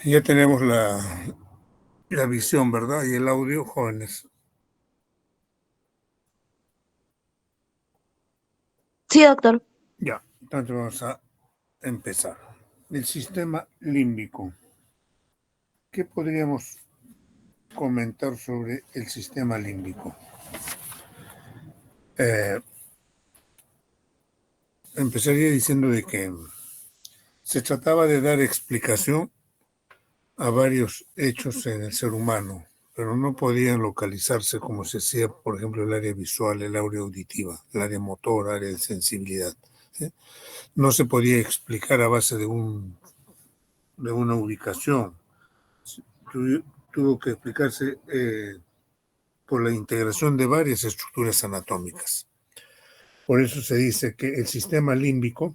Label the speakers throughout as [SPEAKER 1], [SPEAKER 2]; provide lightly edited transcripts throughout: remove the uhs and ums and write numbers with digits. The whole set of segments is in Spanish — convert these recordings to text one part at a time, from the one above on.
[SPEAKER 1] Ya tenemos la visión, ¿verdad? Y el audio, jóvenes.
[SPEAKER 2] Sí, doctor.
[SPEAKER 1] Ya, entonces vamos a empezar. El sistema límbico. ¿Qué podríamos comentar sobre el sistema límbico? Empezaría diciendo de que se trataba de dar explicación a varios hechos en el ser humano, pero no podían localizarse como se hacía, por ejemplo, el área visual, el área auditiva, el área motora, el área de sensibilidad. ¿Sí? No se podía explicar a base de una ubicación. Tuvo que explicarse por la integración de varias estructuras anatómicas. Por eso se dice que el sistema límbico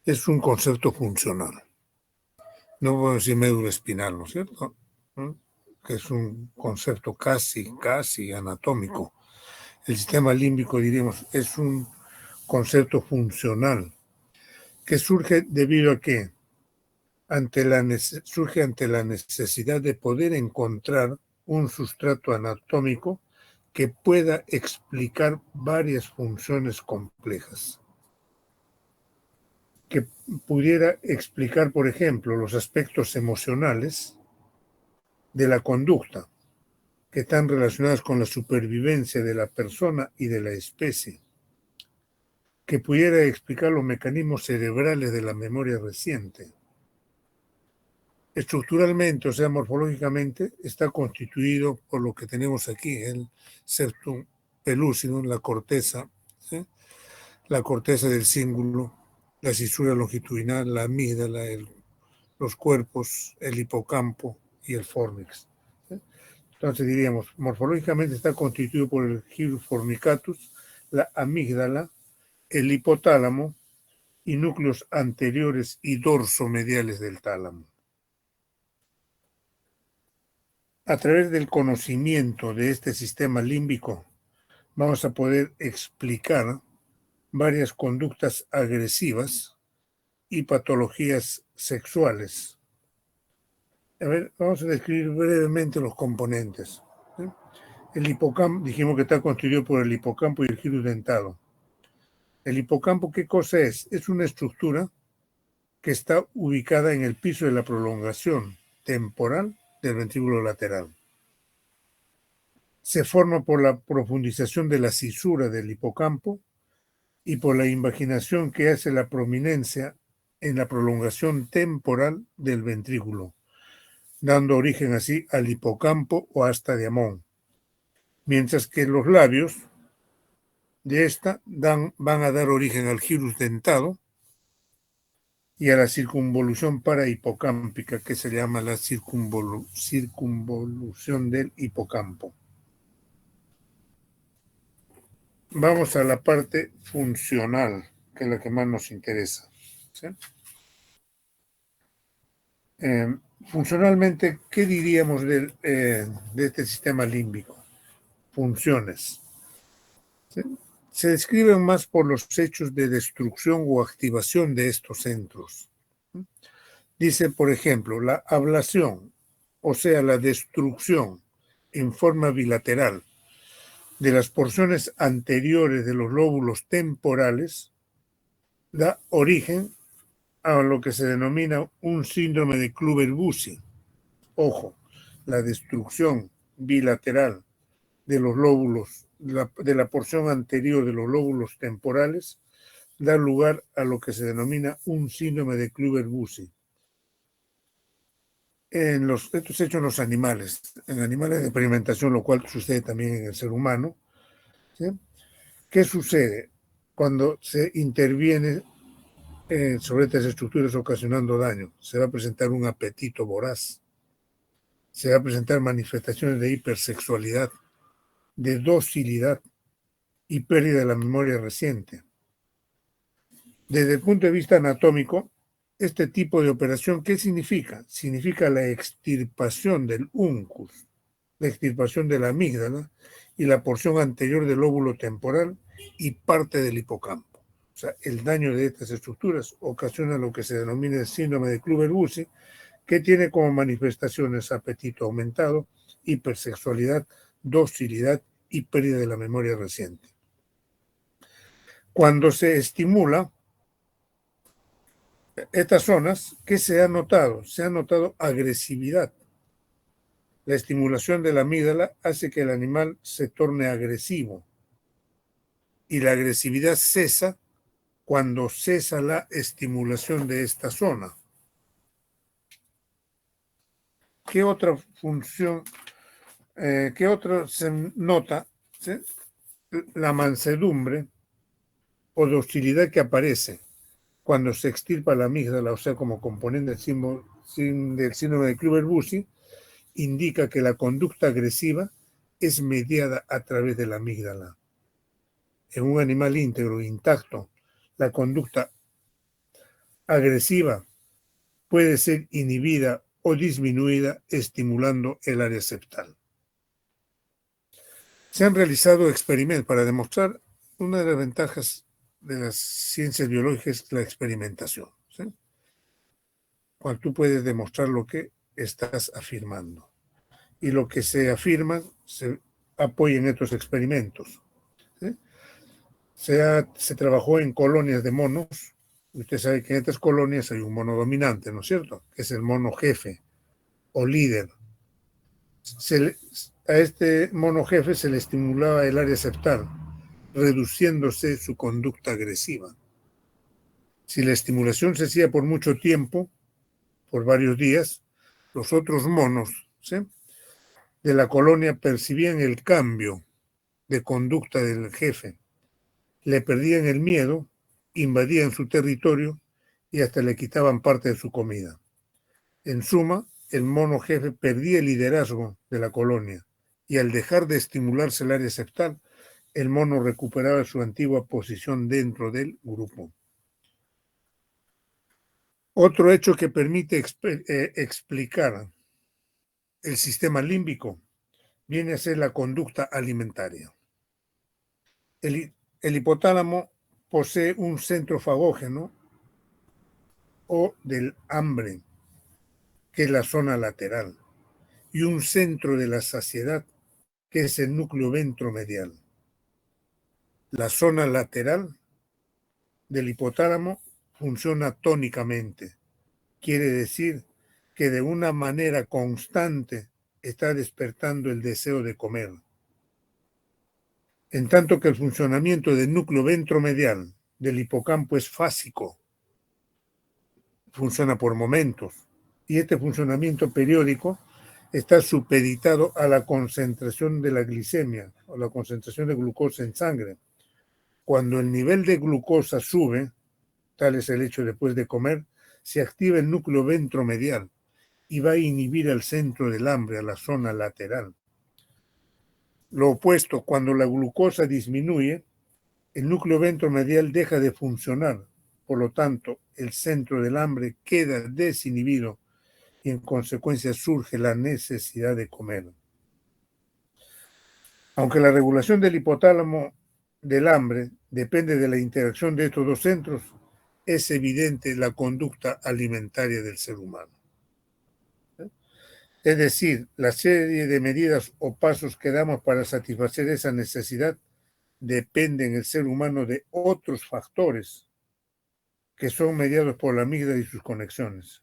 [SPEAKER 1] es un concepto funcional. No puedo decir médula espinal, ¿no es cierto? ¿Mm? Que es un concepto casi anatómico. El sistema límbico, diríamos, es un concepto funcional que surge debido a que surge ante la necesidad de poder encontrar un sustrato anatómico que pueda explicar varias funciones complejas, que pudiera explicar, por ejemplo, los aspectos emocionales de la conducta, que están relacionadas con la supervivencia de la persona y de la especie, que pudiera explicar los mecanismos cerebrales de la memoria reciente. Estructuralmente, o sea, morfológicamente, está constituido por lo que tenemos aquí, el septum pellucidum, la corteza, ¿sí? La corteza del cíngulo, la cisura longitudinal, la amígdala, los cuerpos, el hipocampo y el fórnix. ¿Sí? Entonces diríamos, morfológicamente está constituido por el gyrus formicatus, la amígdala, el hipotálamo y núcleos anteriores y dorsomediales del tálamo. A través del conocimiento de este sistema límbico, vamos a poder explicar varias conductas agresivas y patologías sexuales. A ver, vamos a describir brevemente los componentes. ¿Sí? El hipocampo, dijimos que está constituido por el hipocampo y el giro dentado. El hipocampo, ¿qué cosa es? Es una estructura que está ubicada en el piso de la prolongación temporal del ventrículo lateral. Se forma por la profundización de la cisura del hipocampo y por la invaginación que hace la prominencia en la prolongación temporal del ventrículo, dando origen así al hipocampo o asta de Amón. Mientras que los labios de esta van a dar origen al gyrus dentado y a la circunvolución parahipocámpica, que se llama la circunvolución del hipocampo. Vamos a la parte funcional, que es la que más nos interesa. ¿Sí? Funcionalmente, ¿qué diríamos de este sistema límbico? Funciones. ¿Sí? Se describen más por los hechos de destrucción o activación de estos centros. Dice, por ejemplo, la ablación, o sea, la destrucción en forma bilateral de las porciones anteriores de los lóbulos temporales, da origen a lo que se denomina un síndrome de Kluver-Bucy. Ojo, la destrucción bilateral de los lóbulos, de la porción anterior de los lóbulos temporales, da lugar a lo que se denomina un síndrome de Kluver-Bucy. Esto es hecho en los animales, en animales de experimentación, lo cual sucede también en el ser humano. ¿Sí? ¿Qué sucede cuando se interviene sobre estas estructuras ocasionando daño? Se va a presentar un apetito voraz, se va a presentar manifestaciones de hipersexualidad, de docilidad y pérdida de la memoria reciente. Desde el punto de vista anatómico, este tipo de operación, ¿qué significa? Significa la extirpación del uncus, la extirpación de la amígdala y la porción anterior del lóbulo temporal y parte del hipocampo. O sea, el daño de estas estructuras ocasiona lo que se denomina el síndrome de Kluver-Bucy, que tiene como manifestaciones apetito aumentado, hipersexualidad, docilidad y pérdida de la memoria reciente. Cuando se estimula estas zonas, ¿qué se ha notado? Se ha notado agresividad. La estimulación de la amígdala hace que el animal se torne agresivo y la agresividad cesa cuando cesa la estimulación de esta zona. ¿Qué otra función, qué otra se nota? ¿Sí? La mansedumbre o docilidad que aparece cuando se extirpa la amígdala, o sea, como componente del síndrome de Kluver-Bucy, indica que la conducta agresiva es mediada a través de la amígdala. En un animal íntegro, intacto, la conducta agresiva puede ser inhibida o disminuida estimulando el área septal. Se han realizado experimentos para demostrar una de las ventajas de las ciencias biológicas, la experimentación, ¿sí? Cuando tú puedes demostrar lo que estás afirmando. Y lo que se afirma se apoya en estos experimentos, ¿sí? Se trabajó en colonias de monos. Usted sabe que en estas colonias hay un mono dominante, ¿no es cierto? Que es el mono jefe o líder. A este mono jefe se le estimulaba el área septal, reduciéndose su conducta agresiva. Si la estimulación se hacía por mucho tiempo, por varios días, los otros monos, ¿sí?, de la colonia percibían el cambio de conducta del jefe, le perdían el miedo, invadían su territorio y hasta le quitaban parte de su comida. En suma, el mono jefe perdía el liderazgo de la colonia y al dejar de estimularse el área septal, el mono recuperaba su antigua posición dentro del grupo. Otro hecho que permite explicar el sistema límbico viene a ser la conducta alimentaria. El hipotálamo posee un centro fagógeno o del hambre, que es la zona lateral, y un centro de la saciedad, que es el núcleo ventromedial. La zona lateral del hipotálamo funciona tónicamente. Quiere decir que de una manera constante está despertando el deseo de comer. En tanto que el funcionamiento del núcleo ventromedial del hipocampo es fásico, funciona por momentos, y este funcionamiento periódico está supeditado a la concentración de la glicemia o la concentración de glucosa en sangre. Cuando el nivel de glucosa sube, tal es el hecho después de comer, se activa el núcleo ventromedial y va a inhibir al centro del hambre, a la zona lateral. Lo opuesto, cuando la glucosa disminuye, el núcleo ventromedial deja de funcionar. Por lo tanto, el centro del hambre queda desinhibido y en consecuencia surge la necesidad de comer. Aunque la regulación del hipotálamo del hambre depende de la interacción de estos dos centros, es evidente la conducta alimentaria del ser humano. Es decir, la serie de medidas o pasos que damos para satisfacer esa necesidad depende en el ser humano de otros factores que son mediados por la amígdala y sus conexiones.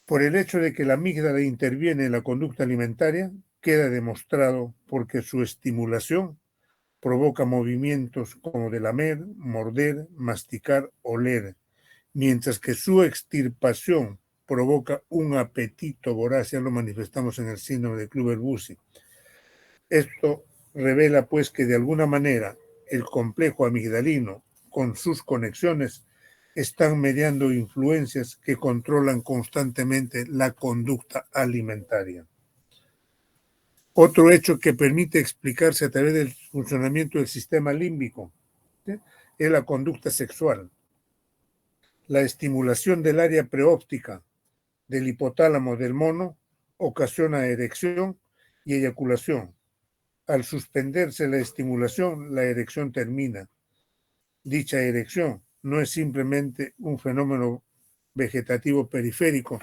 [SPEAKER 1] Por el hecho de que la amígdala interviene en la conducta alimentaria, queda demostrado porque su estimulación provoca movimientos como de lamer, morder, masticar, oler, mientras que su extirpación provoca un apetito voraz. Ya lo manifestamos en el síndrome de Kluver-Bucy. Esto revela pues que de alguna manera el complejo amigdalino con sus conexiones están mediando influencias que controlan constantemente la conducta alimentaria. Otro hecho que permite explicarse a través del funcionamiento del sistema límbico, ¿sí?, es la conducta sexual. La estimulación del área preóptica del hipotálamo del mono ocasiona erección y eyaculación. Al suspenderse la estimulación, la erección termina. Dicha erección no es simplemente un fenómeno vegetativo periférico,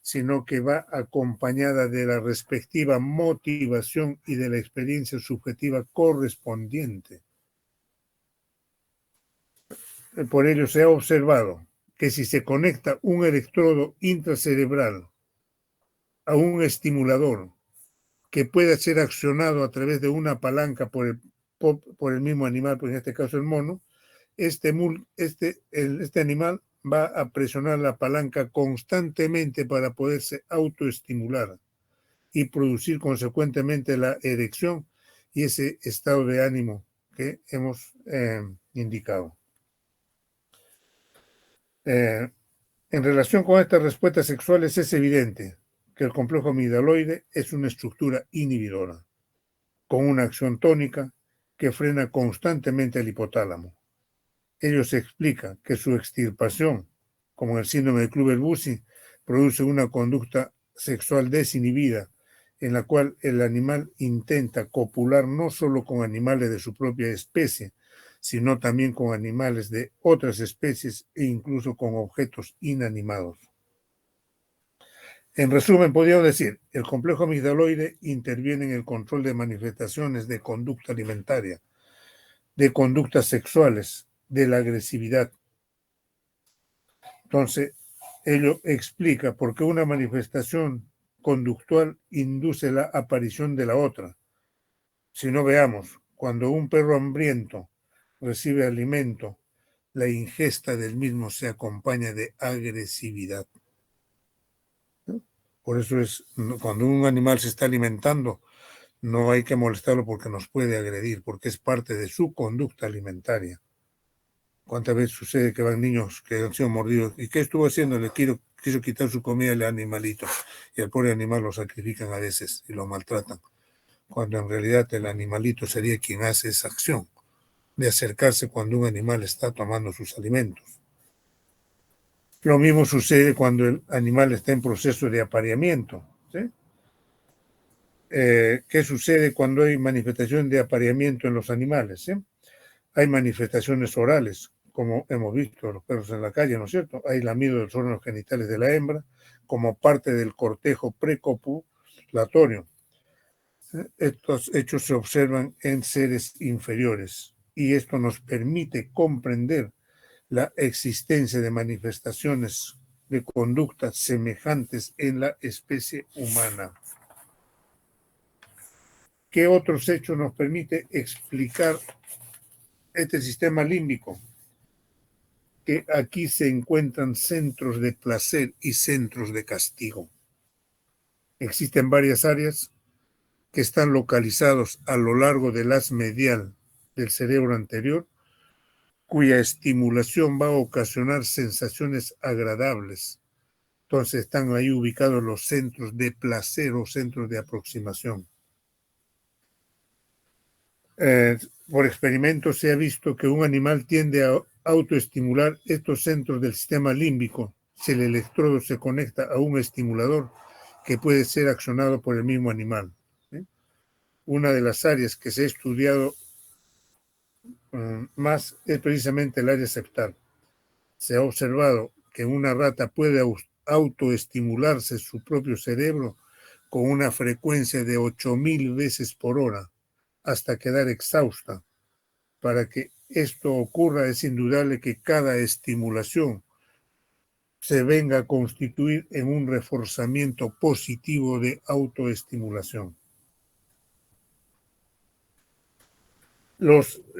[SPEAKER 1] sino que va acompañada de la respectiva motivación y de la experiencia subjetiva correspondiente. Por ello se ha observado que si se conecta un electrodo intracerebral a un estimulador que pueda ser accionado a través de una palanca por el mismo animal, pues en este caso el mono, este animal va a presionar la palanca constantemente para poderse autoestimular y producir consecuentemente la erección y ese estado de ánimo que hemos indicado. En relación con estas respuestas sexuales es evidente que el complejo amigdaloide es una estructura inhibidora, con una acción tónica que frena constantemente el hipotálamo. Ello se explica que su extirpación, como en el síndrome de Kluver-Bucy, produce una conducta sexual desinhibida, en la cual el animal intenta copular no solo con animales de su propia especie, sino también con animales de otras especies e incluso con objetos inanimados. En resumen, podríamos decir, el complejo amigdaloide interviene en el control de manifestaciones de conducta alimentaria, de conductas sexuales, de la agresividad. Entonces, ello explica por qué una manifestación conductual induce la aparición de la otra. Si no, veamos, cuando un perro hambriento recibe alimento, la ingesta del mismo se acompaña de agresividad. Por eso es, cuando un animal se está alimentando, no hay que molestarlo porque nos puede agredir, porque es parte de su conducta alimentaria. ¿Cuántas veces sucede que van niños que han sido mordidos? ¿Y qué estuvo haciendo? Quiso quitar su comida al animalito. Y al pobre animal lo sacrifican a veces y lo maltratan. Cuando en realidad el animalito sería quien hace esa acción de acercarse cuando un animal está tomando sus alimentos. Lo mismo sucede cuando el animal está en proceso de apareamiento. ¿Sí? ¿Qué sucede cuando hay manifestación de apareamiento en los animales? ¿Sí? Hay manifestaciones orales, como hemos visto los perros en la calle, ¿no es cierto? Hay lamido de los órganos genitales de la hembra como parte del cortejo precopulatorio. Estos hechos se observan en seres inferiores y esto nos permite comprender la existencia de manifestaciones de conductas semejantes en la especie humana. ¿Qué otros hechos nos permite explicar este sistema límbico? Que aquí se encuentran centros de placer y centros de castigo. Existen varias áreas que están localizados a lo largo del haz medial del cerebro anterior, cuya estimulación va a ocasionar sensaciones agradables. Entonces están ahí ubicados los centros de placer o centros de aproximación. Por experimento se ha visto que un animal tiende a autoestimular estos centros del sistema límbico si el electrodo se conecta a un estimulador que puede ser accionado por el mismo animal. ¿Sí? Una de las áreas que se ha estudiado más es precisamente el área septal. Se ha observado que una rata puede autoestimularse su propio cerebro con una frecuencia de 8.000 veces por hora hasta quedar exhausta. Para que esto ocurra es indudable que cada estimulación se venga a constituir en un reforzamiento positivo de autoestimulación.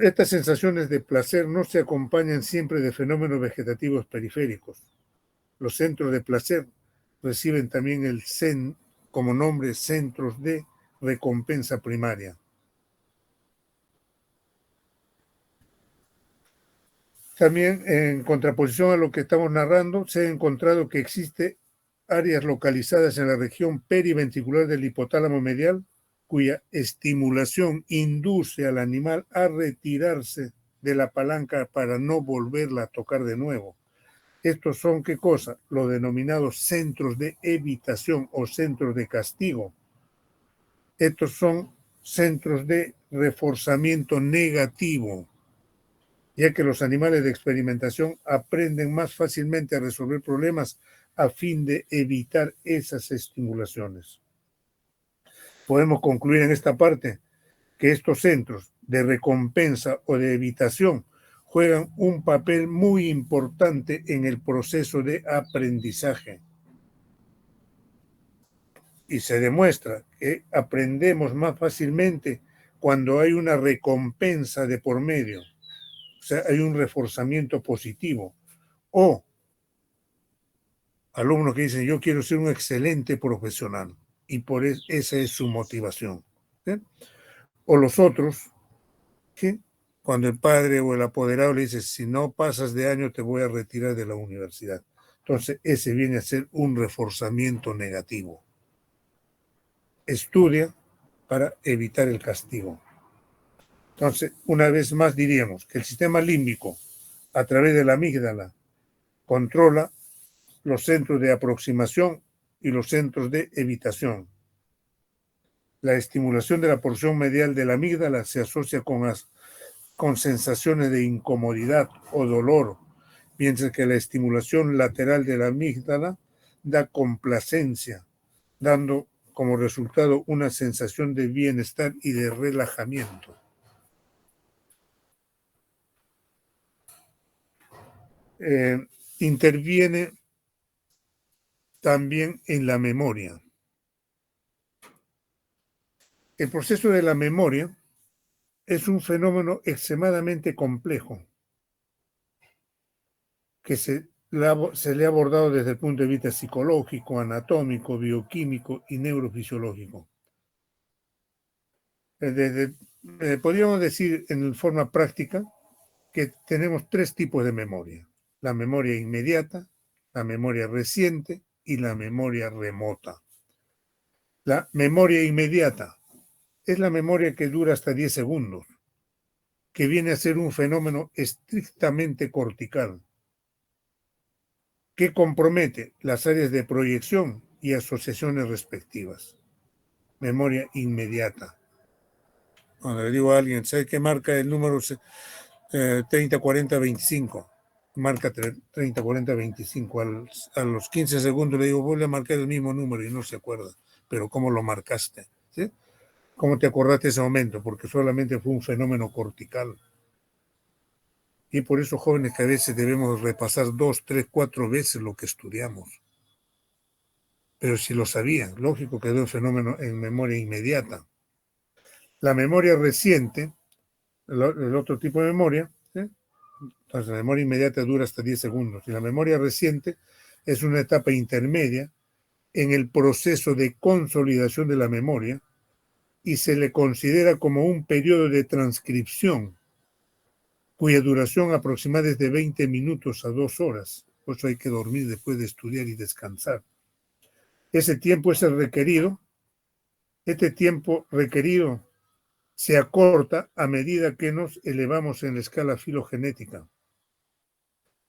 [SPEAKER 1] Estas sensaciones de placer no se acompañan siempre de fenómenos vegetativos periféricos. Los centros de placer reciben también como nombre centros de recompensa primaria. También, en contraposición a lo que estamos narrando, se ha encontrado que existe áreas localizadas en la región periventricular del hipotálamo medial, cuya estimulación induce al animal a retirarse de la palanca para no volverla a tocar de nuevo. Estos son, ¿qué cosa? Los denominados centros de evitación o centros de castigo. Estos son centros de reforzamiento negativo. ya que los animales de experimentación aprenden más fácilmente a resolver problemas a fin de evitar esas estimulaciones. Podemos concluir en esta parte que estos centros de recompensa o de evitación juegan un papel muy importante en el proceso de aprendizaje. Y se demuestra que aprendemos más fácilmente cuando hay una recompensa de por medio, o sea, hay un reforzamiento positivo. O alumnos que dicen, yo quiero ser un excelente profesional, y por eso esa es su motivación. ¿Sí? O los otros, ¿sí? Cuando el padre o el apoderado le dice, si no pasas de año te voy a retirar de la universidad. Entonces, ese viene a ser un reforzamiento negativo. Estudia para evitar el castigo. Entonces, una vez más diríamos que el sistema límbico, a través de la amígdala, controla los centros de aproximación y los centros de evitación. La estimulación de la porción medial de la amígdala se asocia con sensaciones de incomodidad o dolor, mientras que la estimulación lateral de la amígdala da complacencia, dando como resultado una sensación de bienestar y de relajamiento. Interviene también en la memoria. El proceso de la memoria es un fenómeno extremadamente complejo que se le ha abordado desde el punto de vista psicológico, anatómico, bioquímico y neurofisiológico. Podríamos decir en forma práctica que tenemos tres tipos de memoria: la memoria inmediata, la memoria reciente y la memoria remota. La memoria inmediata es la memoria que dura hasta 10 segundos, que viene a ser un fenómeno estrictamente cortical, que compromete las áreas de proyección y asociaciones respectivas. Memoria inmediata. Cuando le digo a alguien, ¿sabe qué marca el número 30, 40, 25? Marca 30, 40, 25. A los 15 segundos le digo, vuelve a marcar el mismo número y no se acuerda. Pero ¿cómo lo marcaste? ¿Sí? ¿Cómo te acordaste de ese momento? Porque solamente fue un fenómeno cortical. Y por eso, jóvenes, que a veces debemos repasar 2, 3, 4 veces lo que estudiamos. Pero si lo sabían, lógico que es un fenómeno en memoria inmediata. La memoria reciente, el otro tipo de memoria, ¿sí? Entonces la memoria inmediata dura hasta 10 segundos. Y la memoria reciente es una etapa intermedia en el proceso de consolidación de la memoria y se le considera como un periodo de transcripción cuya duración aproximada es de 20 minutos a 2 horas. Por eso hay que dormir después de estudiar y descansar. Ese tiempo es el requerido. Este tiempo requerido se acorta a medida que nos elevamos en la escala filogenética.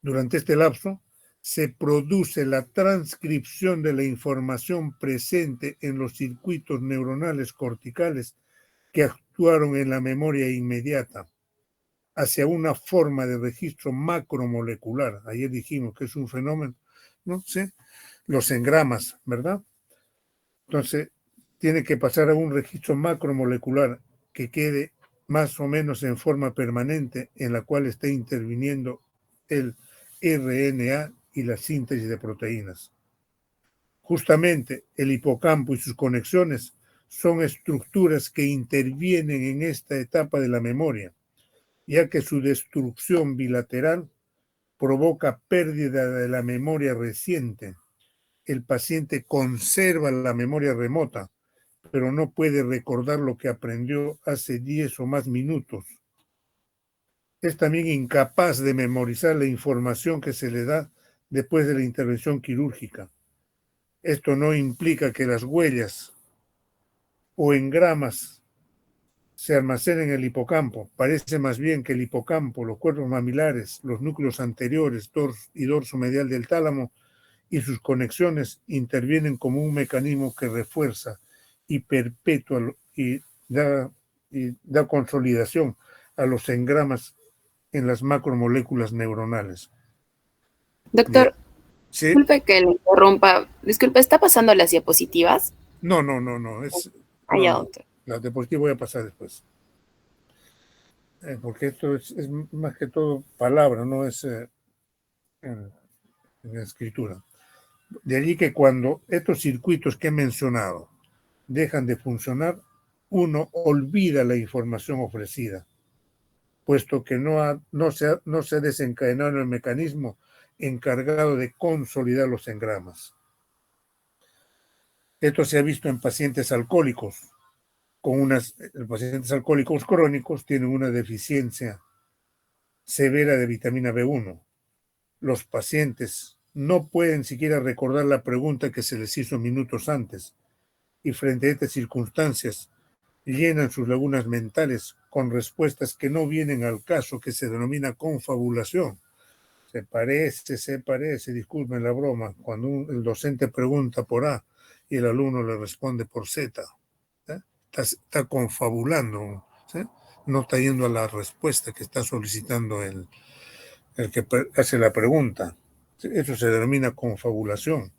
[SPEAKER 1] Durante este lapso se produce la transcripción de la información presente en los circuitos neuronales corticales que actuaron en la memoria inmediata hacia una forma de registro macromolecular. Ayer dijimos que es un fenómeno, ¿no? ¿Sí? Los engramas, ¿verdad? Entonces, tiene que pasar a un registro macromolecular que quede más o menos en forma permanente, en la cual está interviniendo el RNA y la síntesis de proteínas. Justamente el hipocampo y sus conexiones son estructuras que intervienen en esta etapa de la memoria, ya que su destrucción bilateral provoca pérdida de la memoria reciente. El paciente conserva la memoria remota, pero no puede recordar lo que aprendió hace 10 o más minutos. Es también incapaz de memorizar la información que se le da después de la intervención quirúrgica. Esto no implica que las huellas o engramas se almacenen en el hipocampo. Parece más bien que el hipocampo, los cuerpos mamilares, los núcleos anteriores y dorso medial del tálamo y sus conexiones intervienen como un mecanismo que refuerza y perpetúa y da consolidación a los engramas en las macromoléculas neuronales.
[SPEAKER 2] Doctor,
[SPEAKER 1] ¿Sí?
[SPEAKER 2] disculpe que le interrumpa. Disculpe, ¿está pasando las diapositivas?
[SPEAKER 1] No.
[SPEAKER 2] Ya, doctor.
[SPEAKER 1] La diapositiva voy a pasar después. Porque esto es más que todo palabra, no es en escritura. De allí que cuando estos circuitos que he mencionado dejan de funcionar, uno olvida la información ofrecida, puesto que no se ha desencadenado el mecanismo encargado de consolidar los engramas. Esto se ha visto en pacientes alcohólicos. Los pacientes alcohólicos crónicos tienen una deficiencia severa de vitamina B1. Los pacientes no pueden siquiera recordar la pregunta que se les hizo minutos antes, y frente a estas circunstancias llenan sus lagunas mentales con respuestas que no vienen al caso, que se denomina confabulación. Se parece, disculpen la broma, cuando el docente pregunta por A y el alumno le responde por Z. Está confabulando, ¿sí? No está yendo a la respuesta que está solicitando el que hace la pregunta. Eso se denomina confabulación.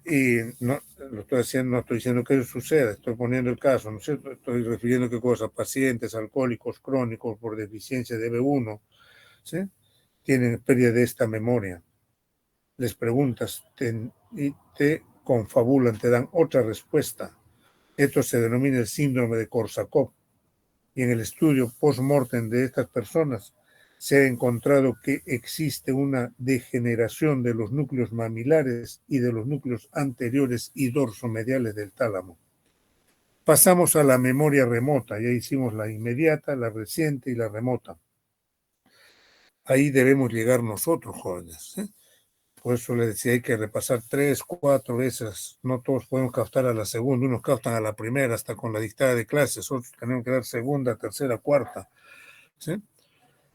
[SPEAKER 1] Y no estoy diciendo que eso suceda, estoy poniendo el caso, ¿no es cierto? Estoy refiriendo qué cosa, pacientes alcohólicos crónicos por deficiencia de B1, ¿sí? Tienen pérdida de esta memoria. Les preguntas y te confabulan, te dan otra respuesta. Esto se denomina el síndrome de Korsakoff. Y en el estudio post-mortem de estas personas se ha encontrado que existe una degeneración de los núcleos mamilares y de los núcleos anteriores y dorsomediales del tálamo. Pasamos a la memoria remota. Ya hicimos la inmediata, la reciente y la remota. Ahí debemos llegar nosotros, jóvenes. Por eso les decía, hay que repasar 3, 4 veces. No todos podemos captar a la segunda. Unos captan a la primera, hasta con la dictada de clases. Otros tenemos que dar segunda, tercera, cuarta. ¿Sí?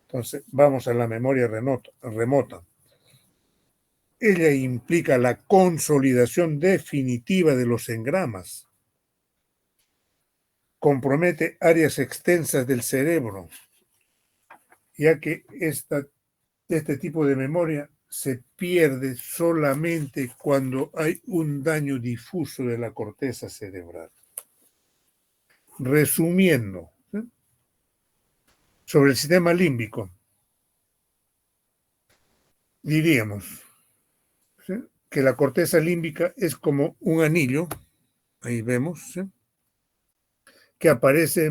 [SPEAKER 1] Entonces, vamos a la memoria remota. Ella implica la consolidación definitiva de los engramas. Compromete áreas extensas del cerebro, ya que este tipo de memoria se pierde solamente cuando hay un daño difuso de la corteza cerebral. Resumiendo, ¿sí? Sobre el sistema límbico, diríamos, ¿sí?, que la corteza límbica es como un anillo, ahí vemos, ¿sí?, que aparece,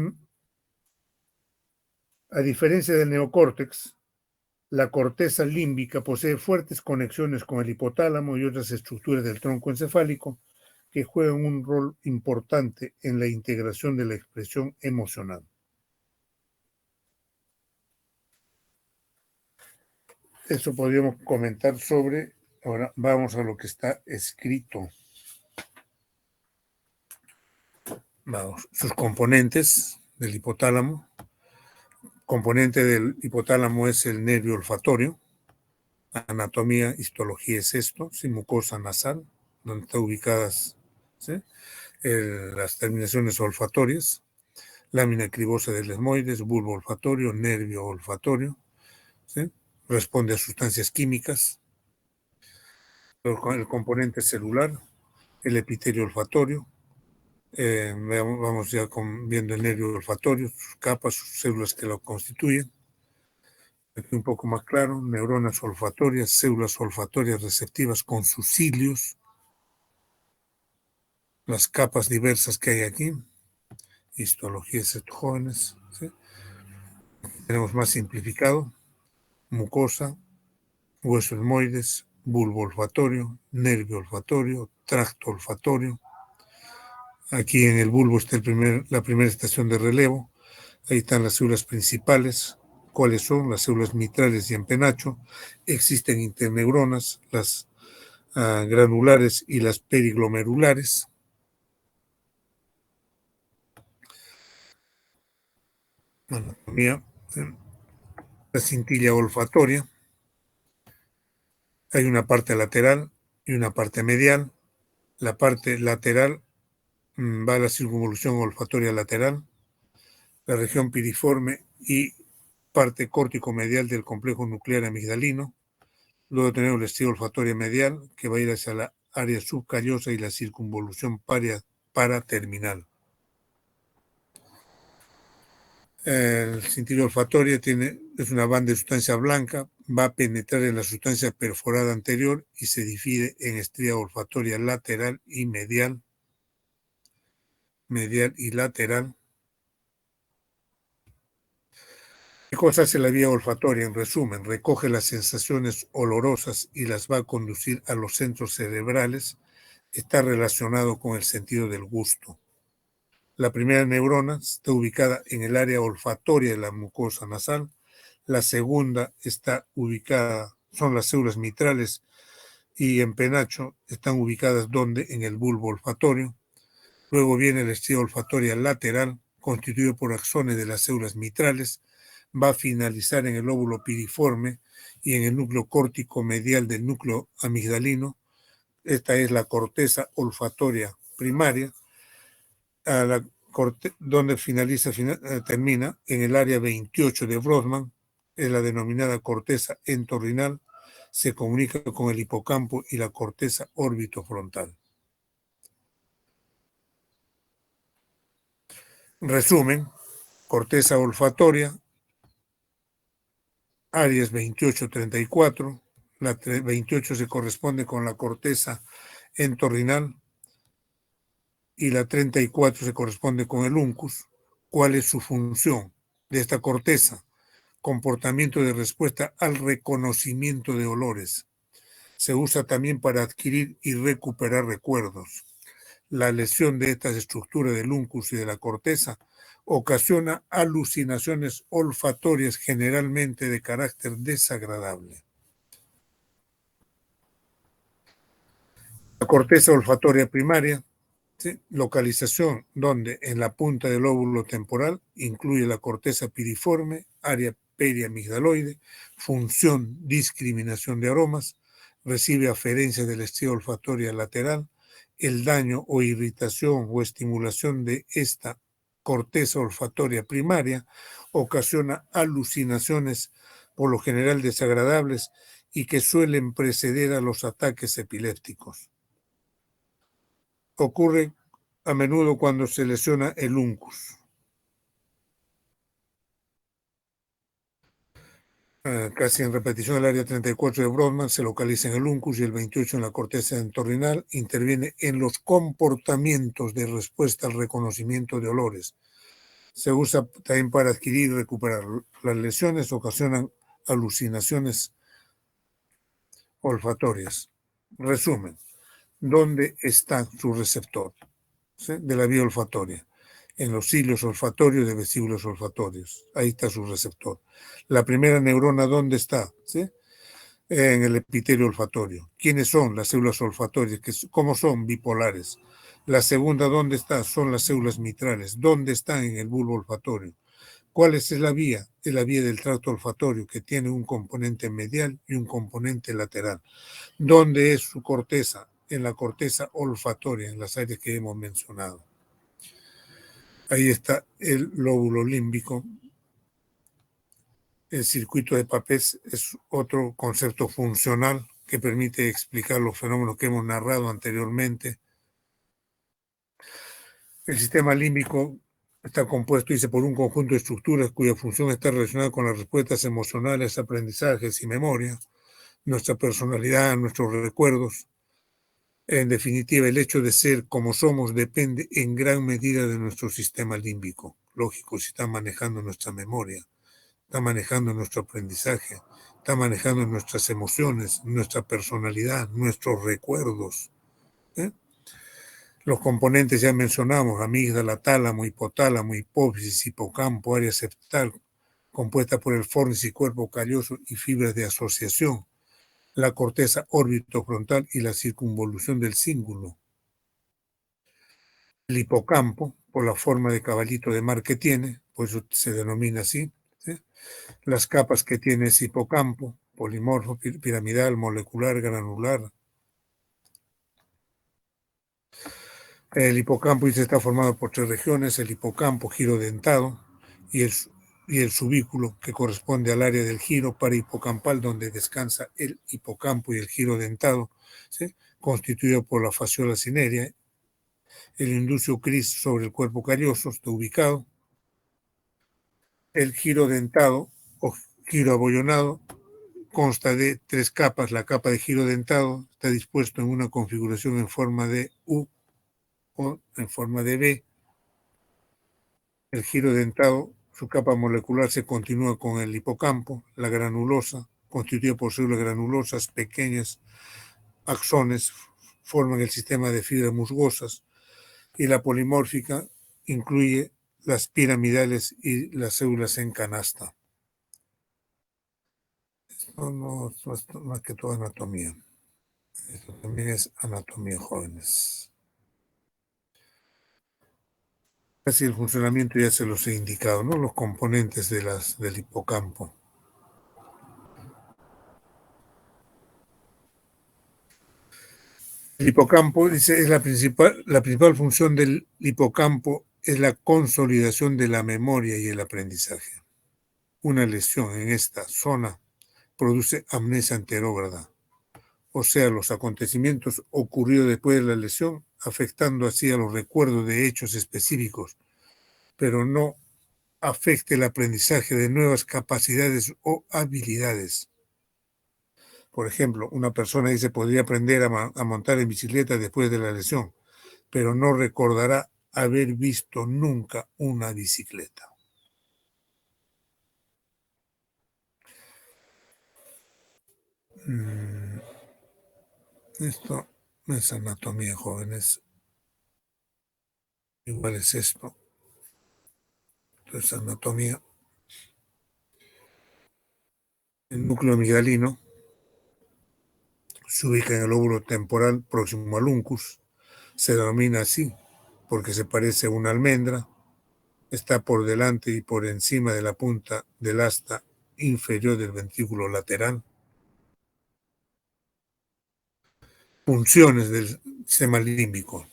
[SPEAKER 1] a diferencia del neocórtex. La corteza límbica posee fuertes conexiones con el hipotálamo y otras estructuras del tronco encefálico que juegan un rol importante en la integración de la expresión emocional. Eso podríamos comentar sobre. Ahora vamos a lo que está escrito. Vamos, sus componentes del hipotálamo. Componente del hipotálamo es el nervio olfatorio. Anatomía, histología es esto, sí, mucosa nasal, donde están ubicadas, ¿sí?, las terminaciones olfatorias, lámina cribosa del esmoides, bulbo olfatorio, nervio olfatorio, ¿sí?, responde a sustancias químicas. El componente celular, el epitelio olfatorio, vamos ya viendo el nervio olfatorio, sus capas, sus células que lo constituyen. Aquí un poco más claro, neuronas olfatorias, células olfatorias receptivas con sus cilios, las capas diversas que hay aquí, histologías de jóvenes, ¿sí? Tenemos más simplificado, mucosa, hueso esmoides, bulbo olfatorio, nervio olfatorio, tracto olfatorio. Aquí en el bulbo está la primera estación de relevo. Ahí están las células principales. ¿Cuáles son? Las células mitrales y en penacho. Existen interneuronas, las granulares y las periglomerulares. Anatomía. La cintilla olfatoria. Hay una parte lateral y una parte medial. La parte lateral va a la circunvolución olfatoria lateral. la región piriforme y parte córtico-medial del complejo nuclear amigdalino. Luego tenemos la estrella olfatoria medial, que va a ir hacia la área subcallosa y la circunvolución paraterminal. El cintillo olfatorio es una banda de sustancia blanca, va a penetrar en la sustancia perforada anterior y se divide en estrella olfatoria lateral y medial y lateral. ¿Qué cosa hace la vía olfatoria? En resumen, recoge las sensaciones olorosas y las va a conducir a los centros cerebrales. Está relacionado con el sentido del gusto. La primera neurona está ubicada en el área olfatoria de la mucosa nasal. La segunda está ubicada, son las células mitrales y en penacho están ubicadas donde en el bulbo olfatorio. Luego viene la estrella olfatoria lateral, constituido por axones de las células mitrales. Va a finalizar en el lóbulo piriforme y en el núcleo córtico medial del núcleo amigdalino. Esta es la corteza olfatoria primaria, donde termina en el área 28 de Brodmann, es la denominada corteza entorrinal, se comunica con el hipocampo y la corteza órbitofrontal. Resumen, corteza olfatoria, áreas 28-34, la 28 se corresponde con la corteza entorrinal y la 34 se corresponde con el uncus. ¿Cuál es su función de esta corteza? Comportamiento de respuesta al reconocimiento de olores. Se usa también para adquirir y recuperar recuerdos. La lesión de estas estructuras del uncus y de la corteza ocasiona alucinaciones olfatorias generalmente de carácter desagradable. La corteza olfatoria primaria, ¿sí? Localización donde en la punta del lóbulo temporal incluye la corteza piriforme, área periamigdaloide, función discriminación de aromas, recibe aferencia de la estrella olfatoria lateral, el daño o irritación o estimulación de esta corteza olfatoria primaria ocasiona alucinaciones por lo general desagradables y que suelen preceder a los ataques epilépticos. Ocurre a menudo cuando se lesiona el uncus. Casi en repetición, el área 34 de Brodmann se localiza en el uncus y el 28 en la corteza entorrinal. Interviene en los comportamientos de respuesta al reconocimiento de olores. Se usa también para adquirir y recuperar. Las lesiones ocasionan alucinaciones olfatorias. Resumen, ¿dónde está su receptor? ¿Sí? De la vía olfatoria. En los cilios olfatorios de vesíbulos olfatorios. Ahí está su receptor. La primera neurona, ¿dónde está? ¿Sí? En el epitelio olfatorio. ¿Quiénes son las células olfatorias? ¿Cómo son? Bipolares. La segunda, ¿dónde está? Son las células mitrales. ¿Dónde están? En el bulbo olfatorio. ¿Cuál es la vía? Es la vía del tracto olfatorio, que tiene un componente medial y un componente lateral. ¿Dónde es su corteza? En la corteza olfatoria, en las áreas que hemos mencionado. Ahí está el lóbulo límbico. El circuito de Papez es otro concepto funcional que permite explicar los fenómenos que hemos narrado anteriormente. El sistema límbico está compuesto, dice, por un conjunto de estructuras cuya función está relacionada con las respuestas emocionales, aprendizajes y memoria, nuestra personalidad, nuestros recuerdos. En definitiva, el hecho de ser como somos depende en gran medida de nuestro sistema límbico. Lógico, si está manejando nuestra memoria, está manejando nuestro aprendizaje, está manejando nuestras emociones, nuestra personalidad, nuestros recuerdos. Los componentes ya mencionamos: amígdala, tálamo, hipotálamo, hipófisis, hipocampo, área septal, compuesta por el fornis y cuerpo calloso y fibras de asociación, la corteza órbitofrontal y la circunvolución del cíngulo. El hipocampo, por la forma de caballito de mar que tiene, por eso se denomina así, ¿sí? Las capas que tiene ese hipocampo: polimorfo, piramidal, molecular, granular. El hipocampo está formado por 3 regiones: el hipocampo girodentado, y el subículo, que corresponde al área del giro parahipocampal donde descansa el hipocampo y el giro dentado, ¿sí?, constituido por la fasciola cinerea. El inducio cris sobre el cuerpo calloso está ubicado. El giro dentado o giro abollonado consta de 3 capas. La capa de giro dentado está dispuesto en una configuración en forma de U o en forma de B. El giro dentado, su capa molecular se continúa con el hipocampo. La granulosa, constituida por células granulosas pequeñas, axones, forman el sistema de fibras musgosas, y la polimórfica incluye las piramidales y las células en canasta. Esto no es más que todo anatomía. Esto también es anatomía, jóvenes. Así el funcionamiento ya se los he indicado, ¿no? Los componentes del hipocampo. El hipocampo, dice, es la principal función del hipocampo es la consolidación de la memoria y el aprendizaje. Una lesión en esta zona produce amnesia anterógrada, o sea, los acontecimientos ocurridos después de la lesión, afectando así a los recuerdos de hechos específicos, pero no afecte el aprendizaje de nuevas capacidades o habilidades. Por ejemplo, una persona dice podría aprender a montar en bicicleta después de la lesión, pero no recordará haber visto nunca una bicicleta. Esto es anatomía, jóvenes. Igual es esto. Esto es anatomía. El núcleo amigdalino se ubica en el lóbulo temporal próximo al uncus. Se denomina así porque se parece a una almendra. Está por delante y por encima de la punta del asta inferior del ventrículo lateral. Funciones del sistema límbico,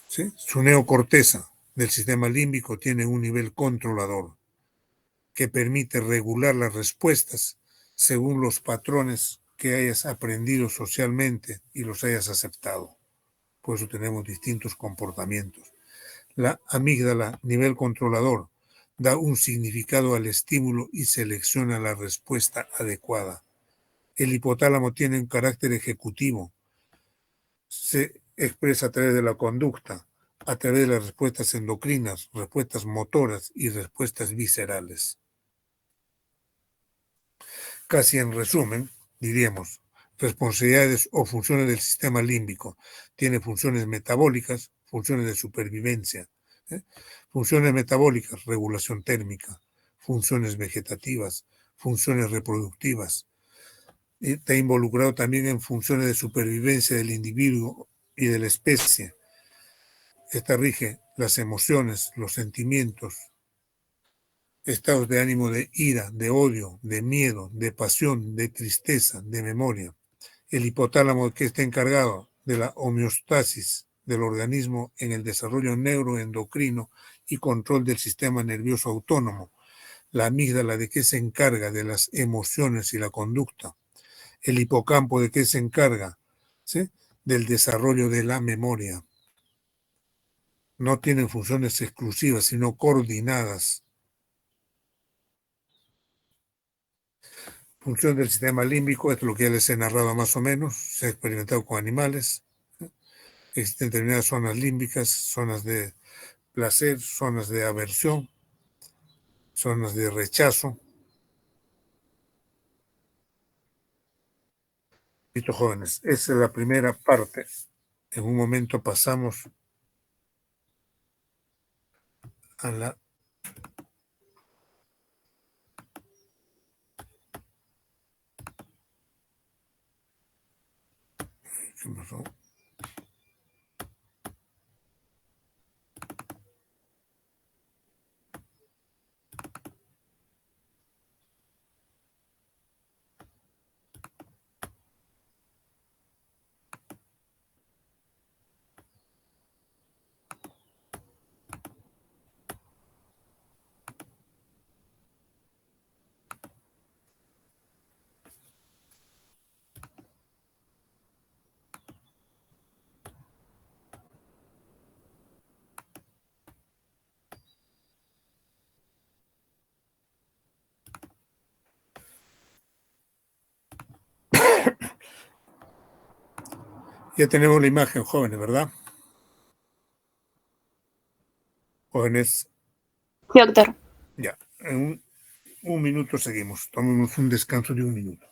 [SPEAKER 1] ¿sí? Su neocorteza del sistema límbico tiene un nivel controlador que permite regular las respuestas según los patrones que hayas aprendido socialmente y los hayas aceptado. Por eso tenemos distintos comportamientos. La amígdala, nivel controlador, da un significado al estímulo y selecciona la respuesta adecuada. El hipotálamo tiene un carácter ejecutivo. Se expresa a través de la conducta, a través de las respuestas endocrinas, respuestas motoras y respuestas viscerales. Casi en resumen, diríamos, responsabilidades o funciones del sistema límbico. Tiene funciones metabólicas, funciones de supervivencia. Funciones metabólicas, regulación térmica. Funciones vegetativas, funciones reproductivas. Está involucrado también en funciones de supervivencia del individuo y de la especie. Esta rige las emociones, los sentimientos, estados de ánimo de ira, de odio, de miedo, de pasión, de tristeza, de memoria. El hipotálamo, que está encargado de la homeostasis del organismo en el desarrollo neuroendocrino y control del sistema nervioso autónomo. La amígdala, de que se encarga de las emociones y la conducta. El hipocampo, de que se encarga, ¿sí?, del desarrollo de la memoria. No tienen funciones exclusivas, sino coordinadas. Función del sistema límbico, esto es lo que ya les he narrado más o menos, se ha experimentado con animales. Existen determinadas zonas límbicas, zonas de placer, zonas de aversión, zonas de rechazo. Listo, jóvenes, esa es la primera parte. En un momento pasamos a la... ¿Qué pasó? Ya tenemos la imagen, jóvenes, ¿verdad? Jóvenes,
[SPEAKER 2] Sí, doctor.
[SPEAKER 1] ya. En un minuto seguimos. Tomemos un descanso de un minuto.